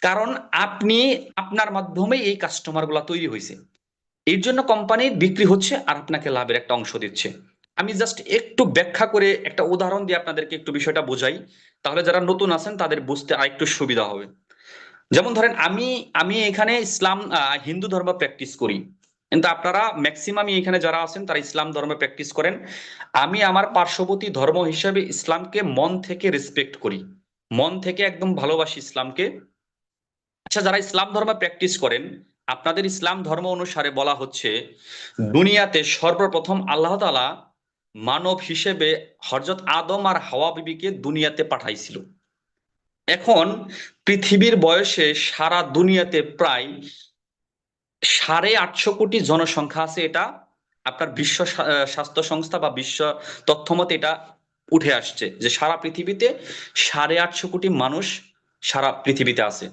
[SPEAKER 1] কারণ আপনি, আপনার মাধ্যমে এই কাস্টমার গুলা তৈরি হয়েছে, এর জন্য কোম্পানি বিক্রি হচ্ছে আর আপনাকে লাভের একটা অংশ দিচ্ছে। আমি জাস্ট একটু ব্যাখ্যা করে একটা উদাহরণ দিয়ে আপনাদেরকে একটু বিষয়টা বোঝাই, তাহলে যারা নতুন আছেন তাদের বুঝতে আরেকটু সুবিধা হবে। যেমন ধরেন আমি আমি এখানে ইসলাম হিন্দু ধর্ম প্র্যাকটিস করি, কিন্তু আপনারা ম্যাক্সিমাম এখানে যারা আছেন তারা ইসলাম ধর্ম প্র্যাকটিস করেন। আমি আমার পার্শ্ববর্তী ধর্ম হিসেবে ইসলামকে মন থেকে রেসপেক্ট করি, মন থেকে একদম ভালোবাসি ইসলামকে। আচ্ছা, যারা ইসলাম ধর্ম প্র্যাকটিস করেন, আপনাদের ইসলাম ধর্ম অনুসারে বলা হচ্ছে দুনিয়াতে সর্বপ্রথম আল্লাহ তাআলা মানব হিসেবে হযরত আদম আর হাওয়া বিবিকে দুনিয়াতে পাঠাইছিল। এখন পৃথিবীর বয়সে সারা দুনিয়াতে প্রায় 850 কোটি জনসংখ্যা আছে, এটা আপনার বিশ্ব স্বাস্থ্য সংস্থা বা বিশ্ব তথ্য মতে এটা উঠে আসছে যে সারা পৃথিবীতে 850 কোটি মানুষ সারা পৃথিবীতে আছে।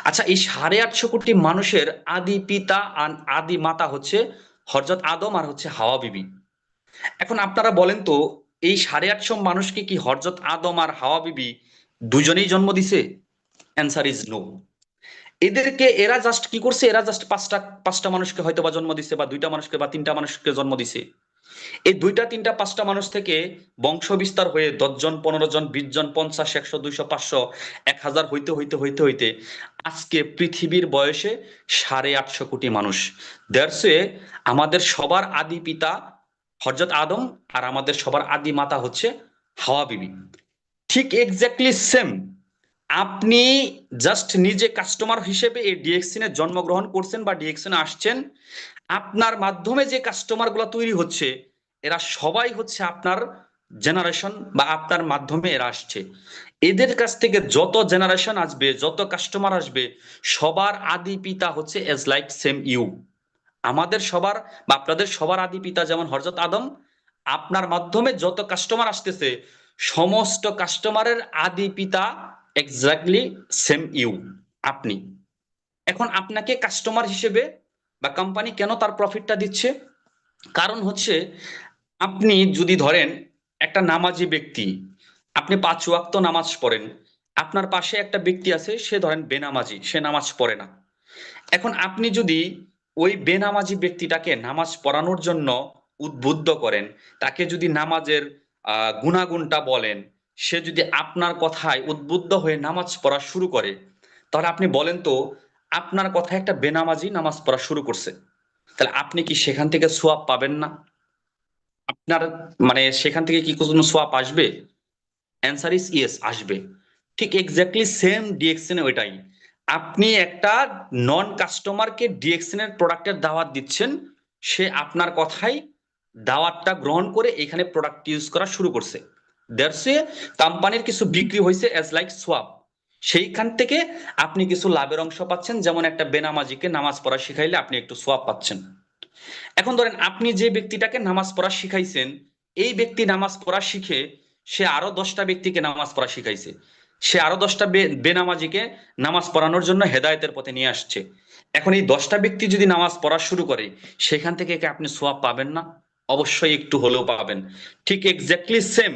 [SPEAKER 1] আচ্ছা, এই 850 কোটি মানুষের আদি পিতা আর আদি মাতা হচ্ছে হযরত আদম আর হচ্ছে হাওয়া বিবি। এখন আপনারা বলেন তো, এই 850 মানুষকে কি হযরত আদম আর হাওয়া বিবি দুজনেই জন্ম দিছে? Answer is no. এদেরকে এরা জাস্ট কি করছে, এরা জাস্ট পাঁচটা মানুষকে হয়তো বা জন্ম দিছে, বা 2টা মানুষকে বা 3টা মানুষকে জন্ম দিছে। এই 2টা 3টা 5টা মানুষ থেকে বংশ বিস্তার হয়ে 10 জন 15 জন 20 জন 50 100 200 500 1000 হইতে হইতে হইতে হইতে আজকে পৃথিবীর বয়সে 850 কোটি মানুষ। দ্যাটস এ আমাদের সবার আদি পিতা হযরত আদম আর আমাদের সবার আদি মাতা হচ্ছে হাওয়া বিবি। ঠিক এক্স্যাক্টলি সেম। আপনি জাস্ট নিজে কাস্টমার হিসেবে এই ডিএক্সিন এ জন্মগ্রহণ করছেন বা ডিএক্সিন আসছেন, আপনার মাধ্যমে যে কাস্টমার গুলা তৈরি হচ্ছে এরা সবাই হচ্ছে আপনার জেনারেশন বা আপনার মাধ্যমে এরা আসছে। এদের কাছ থেকে যত জেনারেশন আসবে, যত কাস্টমার আসবে, সবার আদি পিতা হচ্ছে এজ লাইক সেম ইউ। আমাদের সবার বা আপনাদের সবার আদি পিতা যেমন হযরত আদম, আপনার মাধ্যমে যত কাস্টমার আসতেছে সমস্ত কাস্টমারের আদি পিতা এক্স্যাক্টলি সেম ইউ, আপনি। এখন আপনাকে কাস্টমার হিসেবে বা কোম্পানি কেন তার প্রফিটটা দিচ্ছে? কারণ হচ্ছে আপনি যদি ধরেন একটা নামাজি ব্যক্তি, আপনি 5 ওয়াক্ত নামাজ পড়েন, আপনার পাশে একটা ব্যক্তি আছে সে ধরেন বেনামাজি, সে নামাজ পড়ে না। এখন আপনি যদি ওই বেনামাজি ব্যক্তিটাকে নামাজ পড়ানোর জন্য উদ্বুদ্ধ করেন, তাকে যদি নামাজের গুণাগুণটা বলেন, সে যদি আপনার কথায় উদ্বুদ্ধ হয়ে নামাজ পড়া শুরু করে, তাহলে আপনি বলেন তো, আপনার কথায় একটা বেনামাজি নামাজ পড়া শুরু করছে, তাহলে আপনি কি সেখান থেকে সোয়াব পাবেন না? আপনার মানে সেখান থেকে কি কোনো সোয়াব আসবে? অ্যান্সার ইজ ইয়েস, আসবে। ঠিক এক্স্যাক্টলি সেম ডিএক্সএন ওইটাই। আপনি একটা নন কাস্টমারকে ডিএক্সএন এর প্রোডাক্টের দাওয়াত দিচ্ছেন, সে আপনার কথাই দাওয়াতটা গ্রহণ করে এখানে প্রোডাক্ট ইউজ করা শুরু করছে। দ্যাটস এ কোম্পানির কিছু বিক্রি হয়েছে অ্যাজ লাইক সোয়াব, সেইখান থেকে আপনি কিছু লাভের অংশ পাচ্ছেন, যেমন একটা বেনামাজিকে নামাজ পড়া শিখাইলে আপনি একটু সোয়াব পাচ্ছেন। এখন ধরেন আপনি যে ব্যক্তিটাকে নামাজ পড়া শিখাইছেন, এই ব্যক্তি নামাজ পড়া শিখে সে আরো 10টা ব্যক্তিকে নামাজ পড়া শিখাইছে, সে আরো 10টা বেনামাজিকে নামাজ পড়ানোর জন্য হেদায়েতের পথে নিয়ে আসছে। এখন এই 10টা ব্যক্তি যদি নামাজ পড়া শুরু করে, সেখান থেকে কি আপনি সোয়াব পাবেন না? অবশ্যই একটু হলেও পাবেন। ঠিক এক্স্যাক্টলি সেম,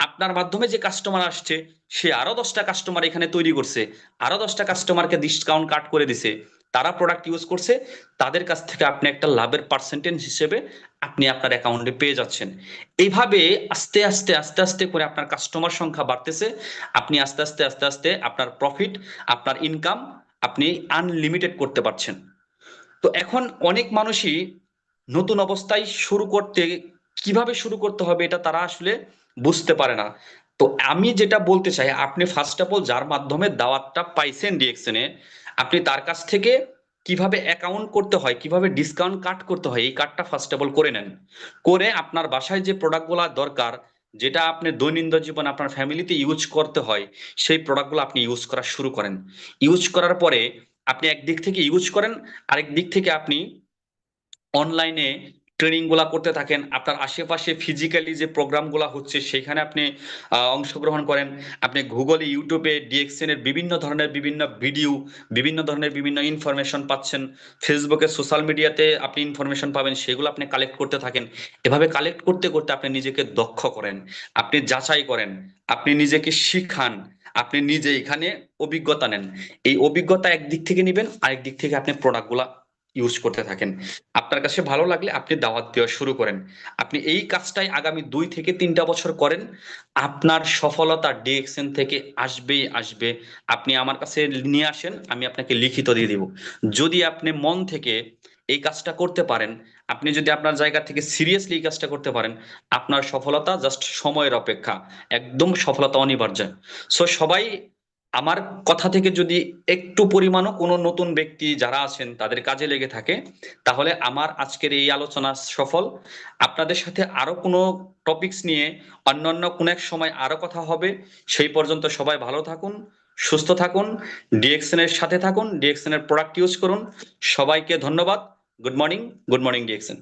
[SPEAKER 1] আপনার মাধ্যমে যে কাস্টমার আসছে, সে আরো 10টা কাস্টমার এখানে তৈরি করছে, আরো 10টা কাস্টমারকে ডিসকাউন্ট কাট করে দিছে, তারা প্রোডাক্ট ইউজ করছে, তাদের কাছ থেকে আপনি একটা লাভের পার্সেন্টেজ হিসেবে আপনি আপনার অ্যাকাউন্টে পেয়ে যাচ্ছেন। এইভাবে আস্তে আস্তে আস্তে আস্তে করে আপনার কাস্টমার সংখ্যা বাড়তেছে, আপনি আস্তে আস্তে আস্তে আস্তে আপনার প্রফিট, আপনার ইনকাম আপনি আনলিমিটেড করতে পারছেন। তো এখন অনেক মানুষই নতুন অবস্থায় শুরু করতে, কিভাবে শুরু করতে হবে এটা তারা আসলে বুঝতে পারে না। তো আমি যেটা বলতে চাই, আপনি ফার্স্ট অফ অল যার মাধ্যমে দাওয়াতটা পাইছেন ডিএক্সএনে, আপনি তার কাছ থেকে কিভাবে অ্যাকাউন্ট করতে হয়, কিভাবে ডিসকাউন্ট কাট করতে হয়, এই কার্ডটা ফার্স্ট অফ অল করে নেন। করে আপনার বাসায় যে প্রোডাক্টগুলো দরকার, যেটা আপনি দৈনন্দিন জীবনে আপনার ফ্যামিলিতে ইউজ করতে হয়, সেই প্রোডাক্টগুলো আপনি ইউজ করা শুরু করেন। ইউজ করার পরে আপনি একদিক থেকে ইউজ করেন, আরেক দিক থেকে আপনি অনলাইনে ট্রেনিং গুলা করতে থাকেন, আপনার আশেপাশে ফিজিক্যালি যে প্রোগ্রাম গুলা হচ্ছে সেখানে আপনি অংশগ্রহণ করেন। আপনি গুগলে, ইউটিউবে ডিএক্সএন এর বিভিন্ন ধরনের বিভিন্ন ভিডিও, বিভিন্ন ধরনের বিভিন্ন ইনফরমেশন পাচ্ছেন। ফেসবুকে, সোশ্যাল মিডিয়াতে আপনি ইনফরমেশন পাবেন, সেগুলো আপনি কালেক্ট করতে থাকেন। এভাবে কালেক্ট করতে করতে আপনি নিজেকে দক্ষ করেন, আপনি যাচাই করেন, আপনি নিজেকে শিখান, আপনি নিজে এখানে অভিজ্ঞতা নেন। এই অভিজ্ঞতা একদিক থেকে নিবেন, আরেক দিক থেকে আপনি প্রোডাক্ট গুলা ইউজ করতে থাকেন। আপনার কাছে ভালো লাগলে আপনি দাওয়াত দেওয়া শুরু করেন। আপনি এই কাজটাই আগামী 2 থেকে 3টা বছর করেন, আপনার সফলতা ডিএক্সএন থেকে আসবেই আসবে। আপনি আমার কাছে নিয়ে আসেন, আমি আপনাকে লিখিত দিয়ে দিব। যদি আপনি মন থেকে এই কাজটা করতে পারেন, আপনি যদি আপনার জায়গা থেকে সিরিয়াসলি এই কাজটা করতে পারেন, আপনার সফলতা জাস্ট সময়ের অপেক্ষা, একদম সফলতা অনিবার্য। সো সবাই আমার কথা থেকে যদি একটু পরিমাণও কোনো নতুন ব্যক্তি যারা আছেন তাদের কাজে লেগে থাকে, তাহলে আমার আজকের এই আলোচনা সফল। আপনাদের সাথে আরো কোনো টপিকস নিয়ে অন্যান্য কোন এক সময় আরো কথা হবে। সেই পর্যন্ত সবাই ভালো থাকুন, সুস্থ থাকুন, ডিএক্সএন এর সাথে থাকুন, ডিএক্সএন এর প্রোডাক্ট ইউজ করুন। সবাইকে ধন্যবাদ। Good morning, good morning DXN.